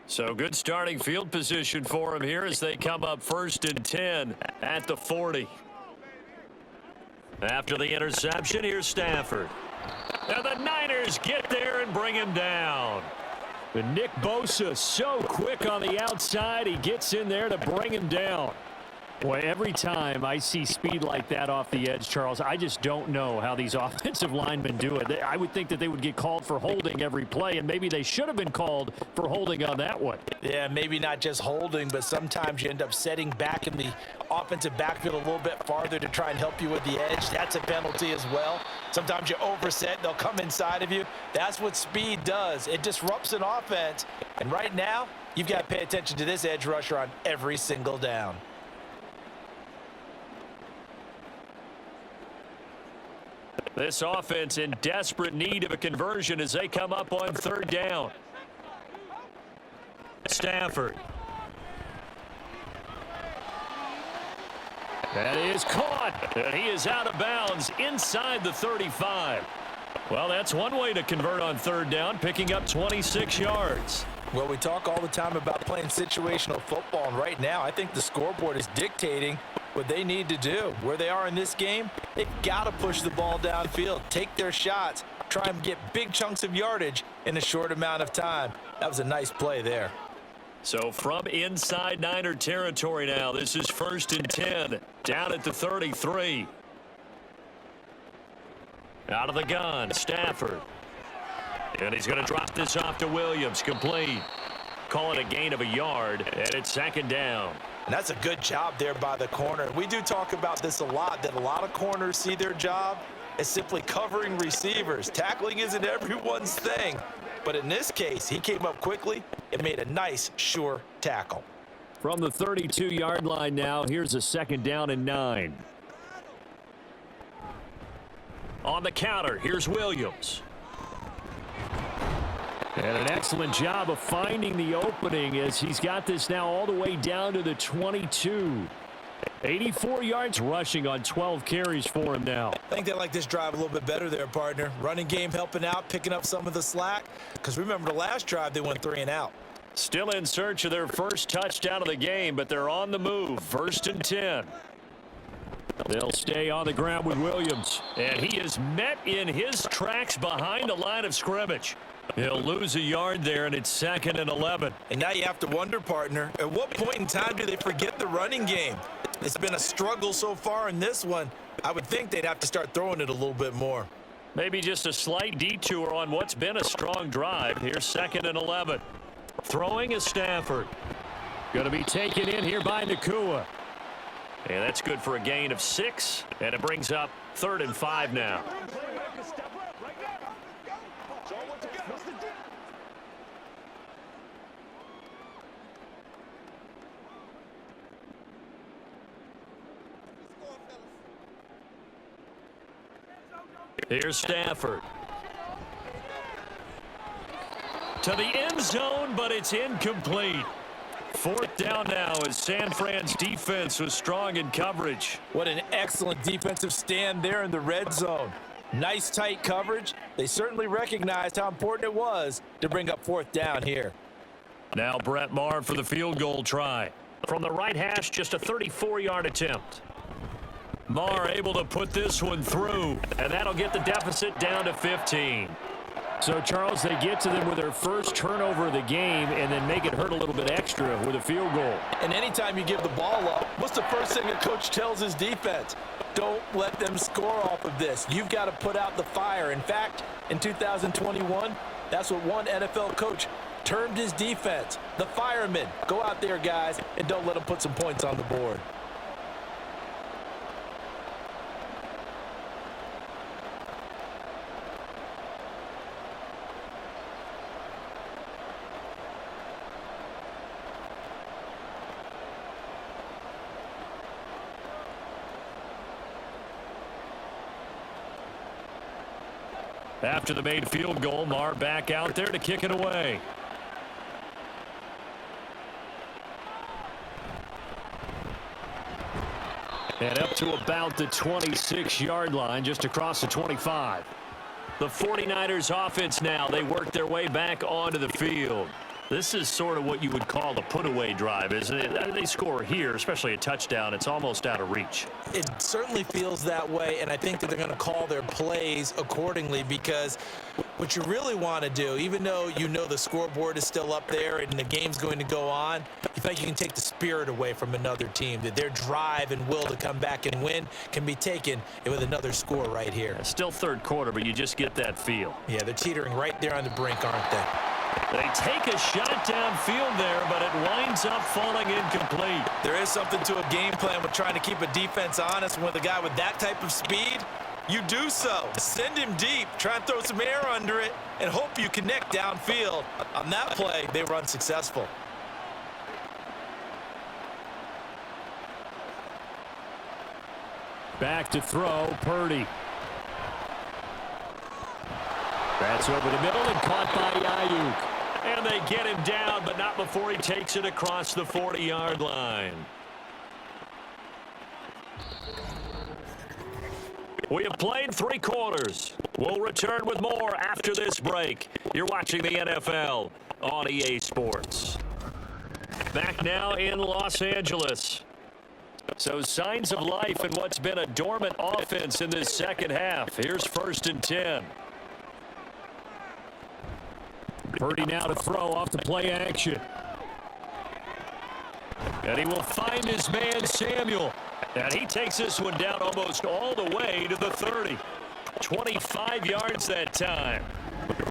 So good starting field position for him here as they come up 1st and 10 at the 40. After the interception, here's Stafford. And the Niners get there and bring him down.
And Nick Bosa so quick on the outside. He gets in there to bring him down. Boy, every time I see speed like that off the edge, Charles, I just don't know how these offensive linemen do it. I would think that they would get called for holding every play, and maybe they should have been called for holding on that one.
Yeah, maybe not just holding, but sometimes you end up setting back in the offensive backfield a little bit farther to try and help you with the edge. That's a penalty as well. Sometimes you overset, they'll come inside of you. That's what speed does. It disrupts an offense, and right now, you've got to pay attention to this edge rusher on every single down.
This offense in desperate need of a conversion as they come up on 3rd down. Stafford.
That is caught.
And he is out of bounds inside the 35. Well, that's one way to convert on 3rd down, picking up 26 yards.
Well, we talk all the time about playing situational football, and right now I think the scoreboard is dictating what they need to do. Where they are in this game, they've got to push the ball downfield, take their shots, try and get big chunks of yardage in a short amount of time. That was a nice play there.
So from inside Niner territory now, this is 1st and 10, down at the 33. Out of the gun, Stafford. And he's going to drop this off to Williams, complete. Call it a gain of a yard, and it's 2nd down.
And that's a good job there by the corner. We do talk about this a lot, that a lot of corners see their job as simply covering receivers. Tackling isn't everyone's thing. But in this case, he came up quickly and made a nice, sure tackle.
From the 32-yard line now, here's a 2nd down and 9.
On the counter, here's Williams.
And an excellent job of finding the opening as he's got this now all the way down to the 22. 84 yards rushing on 12 carries for him now.
I think they like this drive a little bit better there, partner. Running game helping out, picking up some of the slack. Because remember the last drive, they went 3 and out.
Still in search of their first touchdown of the game, but they're on the move. 1st and 10.
They'll stay on the ground with Williams.
And he is met in his tracks behind the line of scrimmage. He'll lose a yard there, and it's 2nd and 11.
And now you have to wonder, partner, at what point in time do they forget the running game? It's been a struggle so far in this one. I would think they'd have to start throwing it a little bit more.
Maybe just a slight detour on what's been a strong drive. Here's 2nd and 11. Throwing is Stafford.
Going to be taken in here by Nakua.
And that's good for a gain of 6. And it brings up 3rd and 5 now. Here's Stafford. To the end zone, but it's incomplete. 4th down now as San Fran's defense was strong in coverage.
What an excellent defensive stand there in the red zone. Nice tight coverage. They certainly recognized how important it was to bring up 4th down here.
Now Brett Maher for the field goal try. From the right hash, just a 34-yard attempt. Maher able to put this one through, and that'll get the deficit down to 15.
So, Charles, they get to them with their first turnover of the game and then make it hurt a little bit extra with a field goal.
And anytime you give the ball up, what's the first thing a coach tells his defense? Don't let them score off of this. You've got to put out the fire. In fact, in 2021, that's what one NFL coach termed his defense, the firemen. Go out there, guys, and don't let them put some points on the board.
After the made field goal, Marr back out there to kick it away. And up to about the 26-yard line, just across the 25.
The 49ers offense now, they work their way back onto the field. This is sort of what you would call a put-away drive, isn't it? They score here, especially a touchdown. It's almost out of reach.
It certainly feels that way, and I think that they're going to call their plays accordingly, because what you really want to do, even though you know the scoreboard is still up there and the game's going to go on, you think you can take the spirit away from another team, that their drive and will to come back and win can be taken with another score right here.
Still third quarter, but you just get that feel.
Yeah, they're teetering right there on the brink, aren't they?
They take a shot downfield there, but it winds up falling incomplete.
There is something to a game plan with trying to keep a defense honest. With a guy with that type of speed, you do so. Send him deep, try and throw some air under it, and hope you connect downfield. On that play, they were unsuccessful.
Back to throw, Purdy. That's over the middle and caught by Ayuk.
And they get him down, but not before he takes it across the 40-yard line. We have played 3 quarters. We'll return with more after this break. You're watching the NFL on EA Sports. Back now in Los Angeles. So signs of life in what's been a dormant offense in this second half. Here's 1st and 10.
Purdy now to throw off the play action.
And he will find his man Samuel. And he takes this one down almost all the way to the 30. 25 yards that time.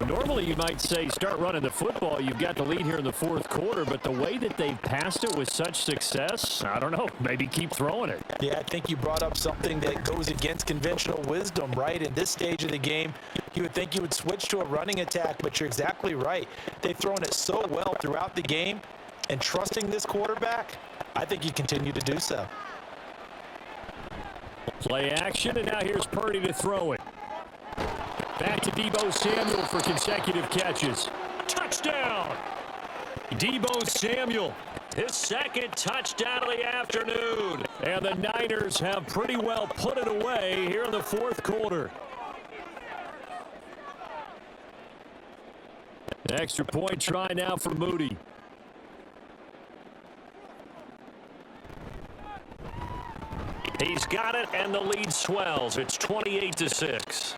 Normally you might say start running the football. You've got the lead here in the 4th quarter, but the way that they've passed it with such success, I don't know, maybe keep throwing it.
Yeah, I think you brought up something that goes against conventional wisdom, right? In this stage of the game, you would think you would switch to a running attack, but you're exactly right. They've thrown it so well throughout the game, and trusting this quarterback, I think you continue to do so.
Play action, and now here's Purdy to throw it. Back to Deebo Samuel for consecutive catches.
Touchdown! Deebo Samuel, his 2nd touchdown of the afternoon.
And the Niners have pretty well put it away here in the 4th quarter. Extra point try now for Moody.
He's got it, and the lead swells. It's 28-6.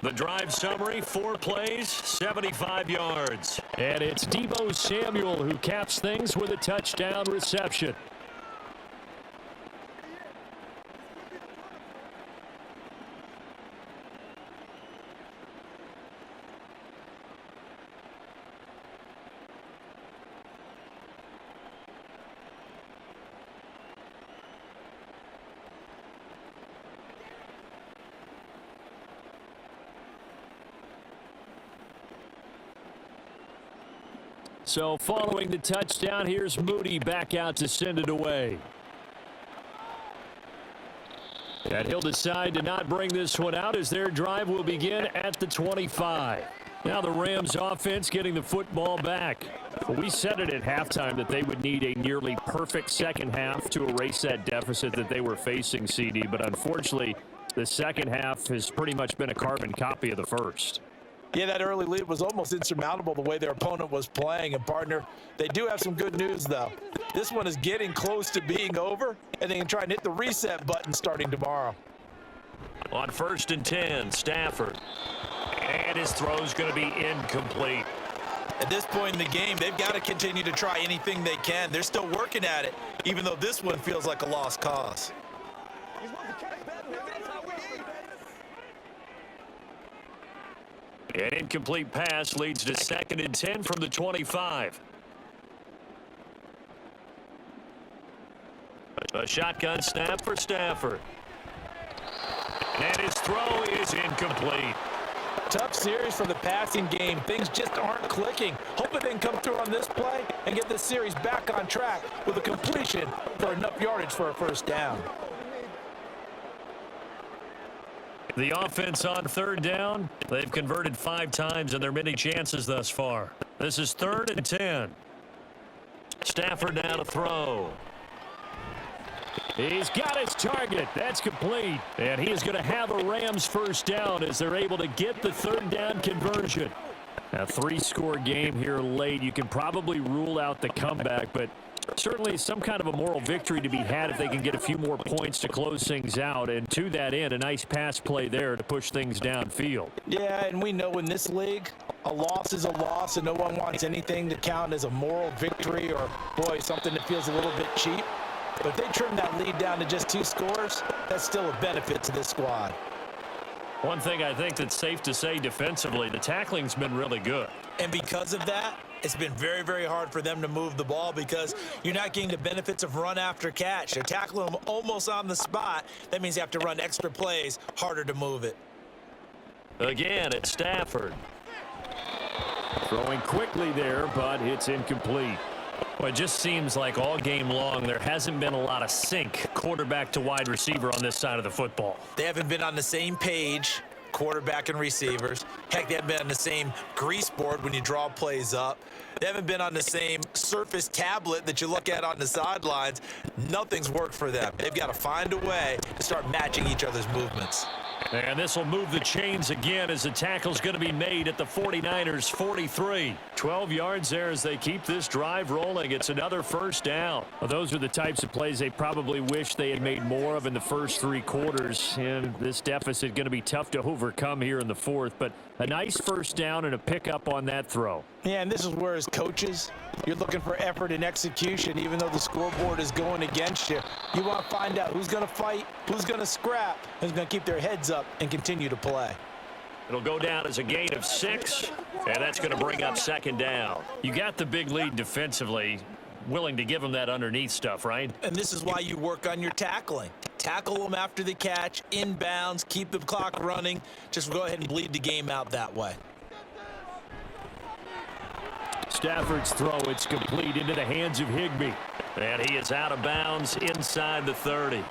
The drive summary, 4 plays, 75 yards.
And it's Deebo Samuel who caps things with a touchdown reception. So following the touchdown, here's Moody back out to send it away. And he'll decide to not bring this one out as their drive will begin at the 25. Now the Rams offense getting the football back. Well, we said it at halftime that they would need a nearly perfect second half to erase that deficit that they were facing, CD. But unfortunately, the second half has pretty much been a carbon copy of the first.
Yeah, that early lead was almost insurmountable the way their opponent was playing. And, partner, they do have some good news, though. This one is getting close to being over, and they can try and hit the reset button starting tomorrow.
On 1st and 10, Stafford. And his throw's going to be incomplete.
At this point in the game, they've got to continue to try anything they can. They're still working at it, even though this one feels like a lost cause.
An incomplete pass leads to 2nd and 10 from the 25. A shotgun snap for Stafford. And his throw is incomplete.
Tough series for the passing game. Things just aren't clicking. Hoping they can come through on this play and get this series back on track with a completion for enough yardage for a first down.
The offense on 3rd down. They've converted 5 times in their many chances thus far. This is 3rd and 10. Stafford now to throw.
He's got his target. That's complete. And he is going to have a Rams first down as they're able to get the 3rd down conversion. A 3-score game here late. You can probably rule out the comeback, but certainly some kind of a moral victory to be had if they can get a few more points to close things out. And to that end, a nice pass play there to push things downfield.
Yeah, and we know in this league, a loss is a loss, and no one wants anything to count as a moral victory or, boy, something that feels a little bit cheap. But if they trim that lead down to just 2 scores, that's still a benefit to this squad.
One thing I think that's safe to say defensively, the tackling's been really good.
And because of that, it's been very, very hard for them to move the ball because you're not getting the benefits of run after catch. They're tackling them almost on the spot. That means you have to run extra plays, harder to move it.
Again, it's Stafford.
Throwing quickly there, but it's incomplete.
Well, it just seems like all game long there hasn't been a lot of sync quarterback to wide receiver on this side of the football.
They haven't been on the same page, quarterback and receivers. Heck, they haven't been on the same grease board when you draw plays up. They haven't been on the same surface tablet that you look at on the sidelines. Nothing's worked for them. They've got to find a way to start matching each other's movements.
And this will move the chains again as the tackle's going to be made at the 49ers 43. 12 yards there as they keep this drive rolling. It's another first down.
Well, those are the types of plays they probably wish they had made more of in the first 3 quarters. And this deficit going to be tough to overcome here in the 4th. But a nice first down and a pickup on that throw.
Yeah, and this is where as coaches, you're looking for effort and execution, even though the scoreboard is going against you. You want to find out who's going to fight, who's going to scrap, who's going to keep their heads up and continue to play.
It'll go down as a gain of 6, and that's going to bring up 2nd down. You got the big lead defensively, willing to give them that underneath stuff, right?
And this is why you work on your tackling. Tackle them after the catch, inbounds, keep the clock running. Just go ahead and bleed the game out that way.
Stafford's throw, it's complete into the hands of Higbee.
And he is out of bounds inside the 30.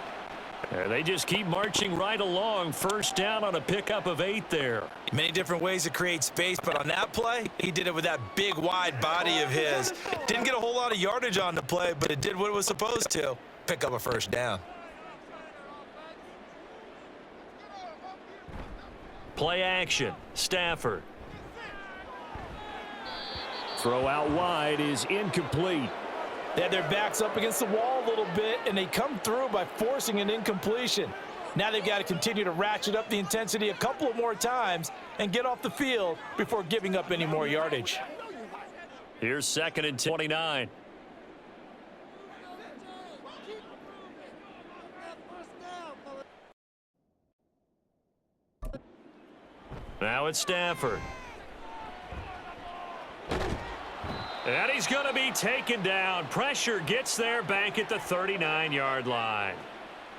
They just keep marching right along. First down on a pickup of 8 there.
Many different ways to create space, but on that play, he did it with that big, wide body of his. Didn't get a whole lot of yardage on the play, but it did what it was supposed to. Pick up a first down.
Play action. Stafford.
Throw out wide is incomplete.
They had their backs up against the wall a little bit, and they come through by forcing an incompletion. Now they've got to continue to ratchet up the intensity a couple of more times and get off the field before giving up any more yardage.
Here's 2nd and 29. Now it's Stafford. And he's going to be taken down. Pressure gets there back at the 39-yard line.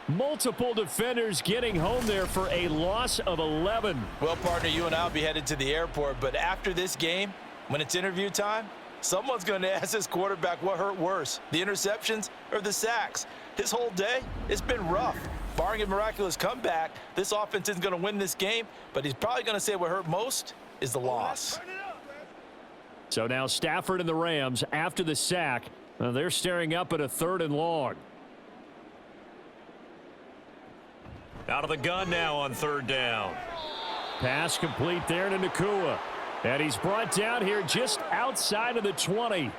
Multiple defenders getting home there for a loss of 11.
Well, partner, you and I will be headed to the airport, but after this game, when it's interview time, someone's going to ask this quarterback what hurt worse, the interceptions or the sacks. His whole day, it's been rough. Barring a miraculous comeback, this offense isn't going to win this game, but he's probably going to say what hurt most is the loss.
So now Stafford and the Rams, after the sack, they're staring up at a 3rd and long.
Out of the gun now on 3rd down.
Pass complete there to Nakua. And he's brought down here just outside of the 20.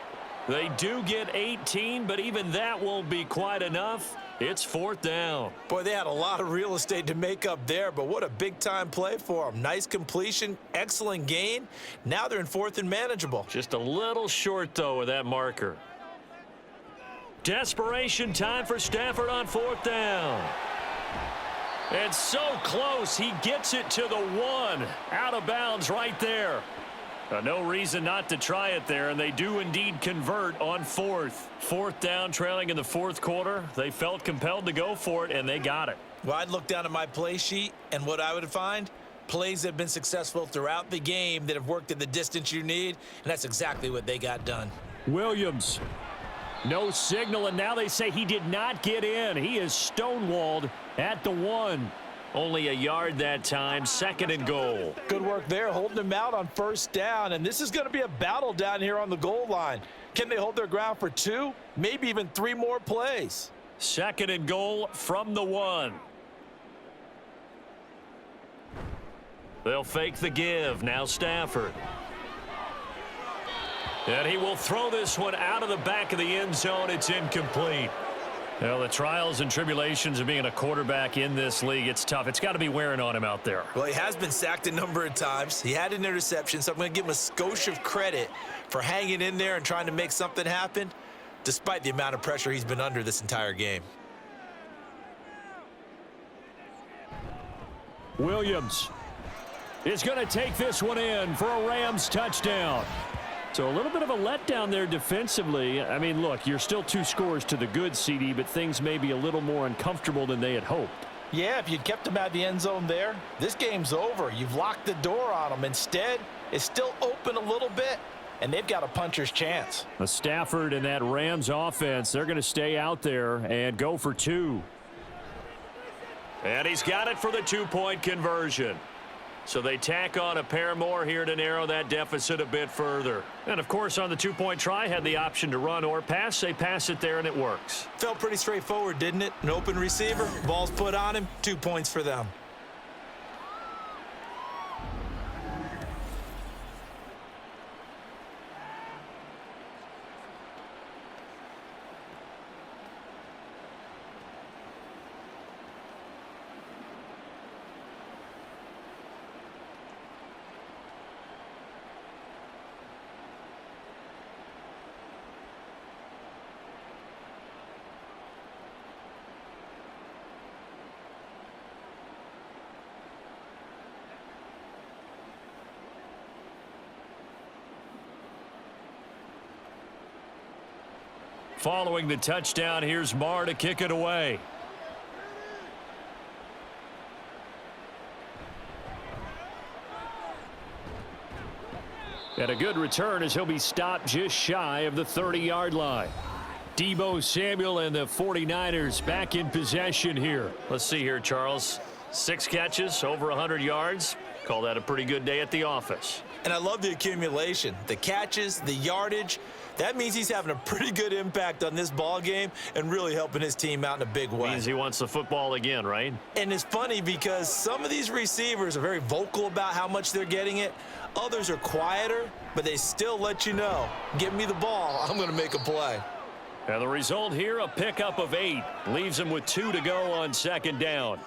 They do get 18, but even that won't be quite enough. It's 4th down.
Boy, they had a lot of real estate to make up there, but what a big-time play for them. Nice completion, excellent gain. Now they're in 4th and manageable.
Just a little short, though, with that marker. Desperation time for Stafford on 4th down.
It's so close. He gets it to the 1. Out of bounds right there. No reason not to try it there, and they do indeed convert on 4th. 4th down, trailing in the 4th quarter. They felt compelled to go for it, and they got it.
Well, I'd look down at my play sheet, and what I would find, plays that have been successful throughout the game that have worked at the distance you need, and that's exactly what they got done.
Williams. No signal, and now they say he did not get in. He is stonewalled at the 1.
Only a yard that time, 2nd and goal.
Good work there, holding him out on 1st down, and this is going to be a battle down here on the goal line. Can they hold their ground for 2, maybe even 3 more plays?
2nd and goal from the 1. They'll fake the give. Now Stafford. And he will throw this one out of the back of the end zone. It's incomplete. Well, the trials and tribulations of being a quarterback in this league, it's tough. It's got to be wearing on him out there.
Well, he has been sacked a number of times. He had an interception, so I'm going to give him a skosh of credit for hanging in there and trying to make something happen, despite the amount of pressure he's been under this entire game.
Williams is going to take this one in for a Rams touchdown. So a little bit of a letdown there defensively. I mean, look, you're still 2 scores to the good, CD, but things may be a little more uncomfortable than they had hoped.
Yeah, if you'd kept him out of the end zone there, this game's over. You've locked the door on him. Instead, it's still open a little bit, and they've got a puncher's chance.
Stafford and that Rams offense, they're going to stay out there and go for 2.
And he's got it for the 2-point conversion. So they tack on a pair more here to narrow that deficit a bit further. And, of course, on the 2-point try, had the option to run or pass. They pass it there, and it works.
Felt pretty straightforward, didn't it? An open receiver, ball's put on him, 2 points for them.
Following the touchdown, here's Marr to kick it away.
And a good return as he'll be stopped just shy of the 30-yard line. Deebo Samuel and the 49ers back in possession here.
Let's see here, Charles. 6 catches, over 100 yards. Call that a pretty good day at the office.
And I love the accumulation, the catches, the yardage. That means he's having a pretty good impact on this ball game and really helping his team out in a big way.
Means he wants the football again, right?
And it's funny because some of these receivers are very vocal about how much they're getting it. Others are quieter, but they still let you know, give me the ball, I'm going to make a play.
And the result here, a pickup of 8. Leaves him with 2 to go on 2nd down.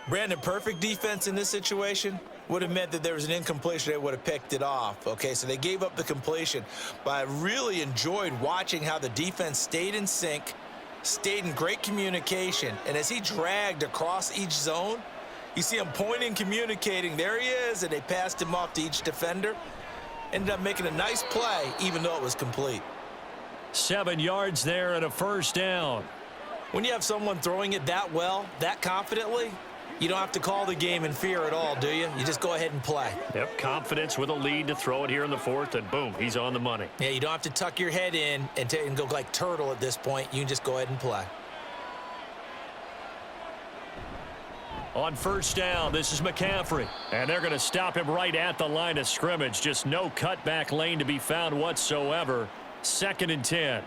Brandon, perfect defense in this situation would have meant that there was an incompletion. They would have picked it off. Okay, so they gave up the completion. But I really enjoyed watching how the defense stayed in sync, stayed in great communication. And as he dragged across each zone, you see him pointing, communicating. There he is, and they passed him off to each defender. Ended up making a nice play, even though it was complete.
7 yards there and a 1st down.
When you have someone throwing it that well, that confidently, you don't have to call the game in fear at all, do you? You just go ahead and play.
Yep, confidence with a lead to throw it here in the 4th, and boom, he's on the money.
Yeah, you don't have to tuck your head in and go like turtle at this point. You can just go ahead and play.
On 1st down, this is McCaffrey. And they're going to stop him right at the line of scrimmage. Just no cutback lane to be found whatsoever. 2nd and 10.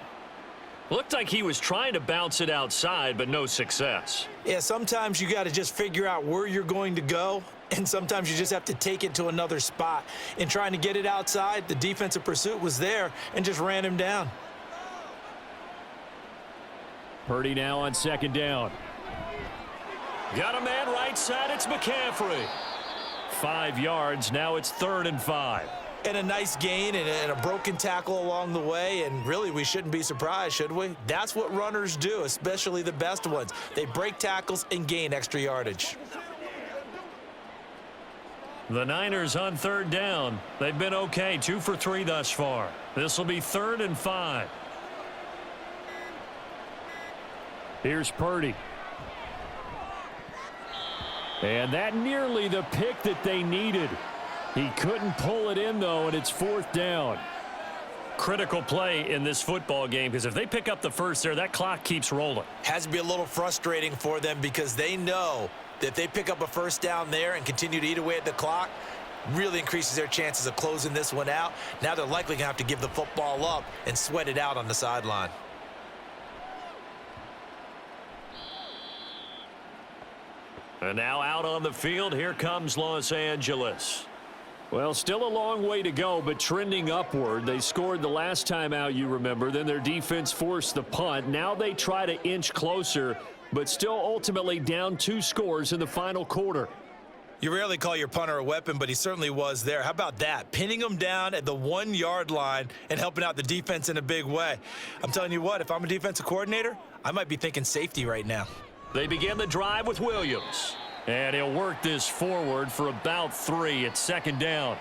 Looked like he was trying to bounce it outside, but no success.
Yeah, sometimes you got to just figure out where you're going to go, and sometimes you just have to take it to another spot. In trying to get it outside, the defensive pursuit was there and just ran him down.
Purdy now on 2nd down.
Got a man right side, it's McCaffrey. 5 yards, now it's 3rd and 5.
And a nice gain and a broken tackle along the way, and really we shouldn't be surprised, should we? That's what runners do, especially the best ones. They break tackles and gain extra yardage.
The Niners on third down. They've been okay, 2 for 3 thus far. This will be 3rd and 5.
Here's Purdy. And that nearly the pick that they needed. He couldn't pull it in, though, and it's 4th down.
Critical play in this football game, because if they pick up the first there, that clock keeps rolling.
Has to be a little frustrating for them because they know that if they pick up a first down there and continue to eat away at the clock, really increases their chances of closing this one out. Now they're likely going to have to give the football up and sweat it out on the sideline.
And now out on the field, here comes Los Angeles.
Well, still a long way to go, but trending upward. They scored the last time out, you remember. Then their defense forced the punt. Now they try to inch closer, but still ultimately down 2 scores in the final quarter.
You rarely call your punter a weapon, but he certainly was there. How about that? Pinning him down at the 1-yard line and helping out the defense in a big way. I'm telling you what, if I'm a defensive coordinator, I might be thinking safety right now.
They begin the drive with Williams. And he'll work this forward for about 3. It's 2nd down.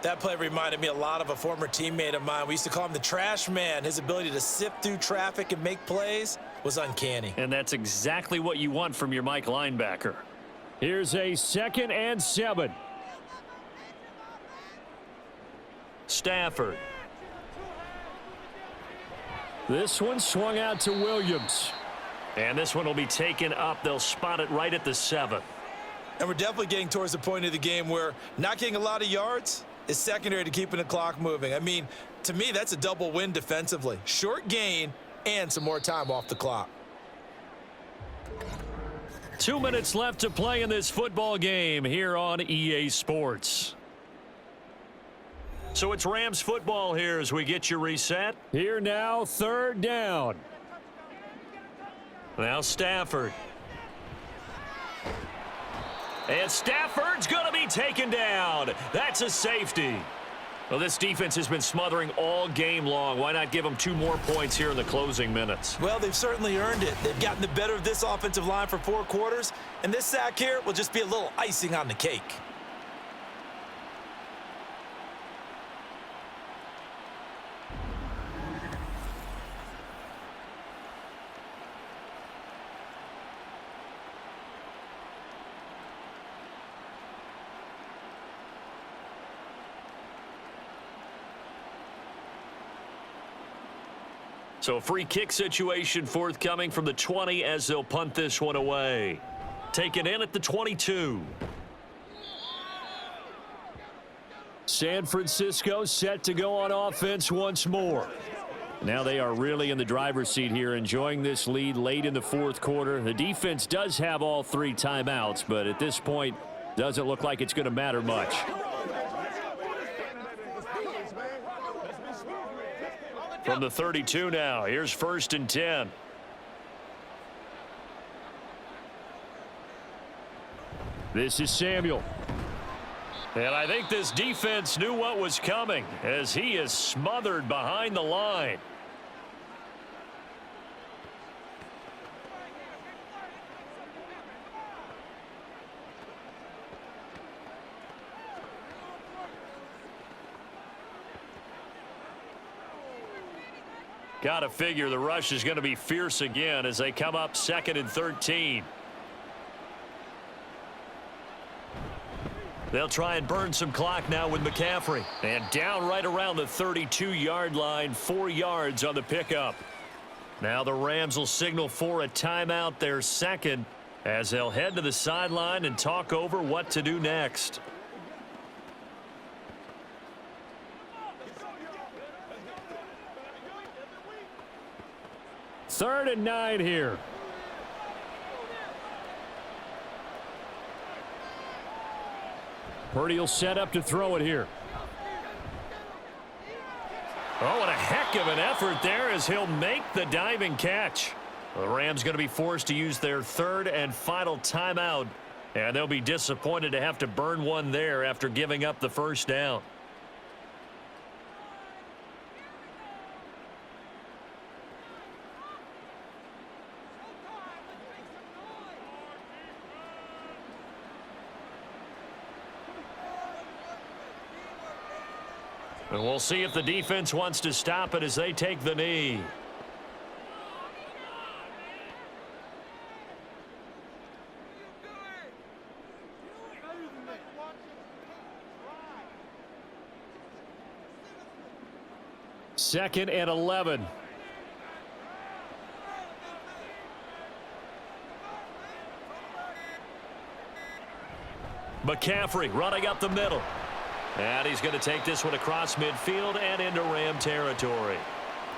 That play reminded me a lot of a former teammate of mine. We used to call him the trash man. His ability to sift through traffic and make plays was uncanny.
And that's exactly what you want from your Mike linebacker.
Here's a 2nd and 7.
Stafford.
This one swung out to Williams.
And this one will be taken up. They'll spot it right at the 7.
And we're definitely getting towards the point of the game where not getting a lot of yards is secondary to keeping the clock moving. I mean, to me, that's a double win defensively. Short gain and some more time off the clock.
2 minutes left to play in this football game here on EA Sports. So it's Rams football here as we get you reset.
Here now, 3rd down.
Now Stafford. And Stafford's going to be taken down. That's a safety. Well, this defense has been smothering all game long. Why not give them 2 more points here in the closing minutes?
Well, they've certainly earned it. They've gotten the better of this offensive line for 4 quarters, and this sack here will just be a little icing on the cake.
So a free kick situation forthcoming from the 20 as they'll punt this one away. Taken in at the 22.
San Francisco set to go on offense once more. Now they are really in the driver's seat here, enjoying this lead late in the 4th quarter. The defense does have all 3 timeouts, but at this point, doesn't look like it's going to matter much.
From the 32 now, here's 1st and 10.
This is Samuel.
And I think this defense knew what was coming as he is smothered behind the line. Got to figure the rush is going to be fierce again as they come up 2nd and 13. They'll try and burn some clock now with McCaffrey. And down right around the 32-yard line, 4 yards on the pickup. Now the Rams will signal for a timeout, their 2nd, as they'll head to the sideline and talk over what to do next.
3rd and 9 here. Purdy will set up to throw it here.
Oh, and a heck of an effort there as he'll make the diving catch. The Rams going to be forced to use their 3rd and final timeout, and they'll be disappointed to have to burn one there after giving up the 1st down. And we'll see if the defense wants to stop it as they take the knee.
Second and 11.
McCaffrey running up the middle. And he's going to take this one across midfield and into Ram territory.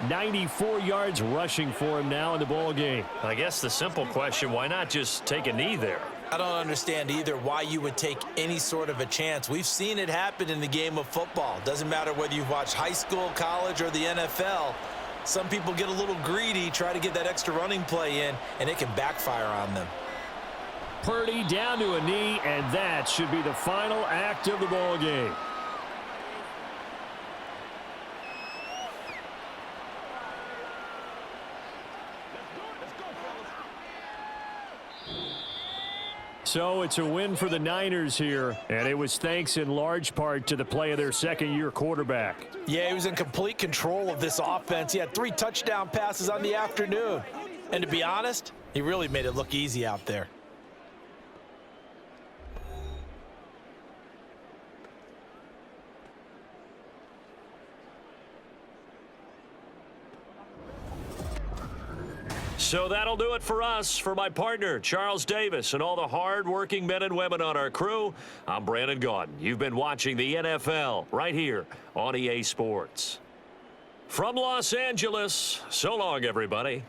94 yards rushing for him now in the ball game.
I guess the simple question, why not just take a knee there?
I don't understand either why you would take any sort of a chance. We've seen it happen in the game of football. Doesn't matter whether you've watched high school, college, or the NFL. Some people get a little greedy, try to get that extra running play in, and it can backfire on them.
Purdy down to a knee, and that should be the final act of the ball game. So it's a win for the Niners here, and it was thanks in large part to the play of their second-year quarterback.
Yeah, he was in complete control of this offense. He had 3 touchdown passes on the afternoon. And to be honest, he really made it look easy out there.
So that'll do it for us. For my partner, Charles Davis, and all the hard-working men and women on our crew, I'm Brandon Gaudin. You've been watching the NFL right here on EA Sports. From Los Angeles, so long, everybody.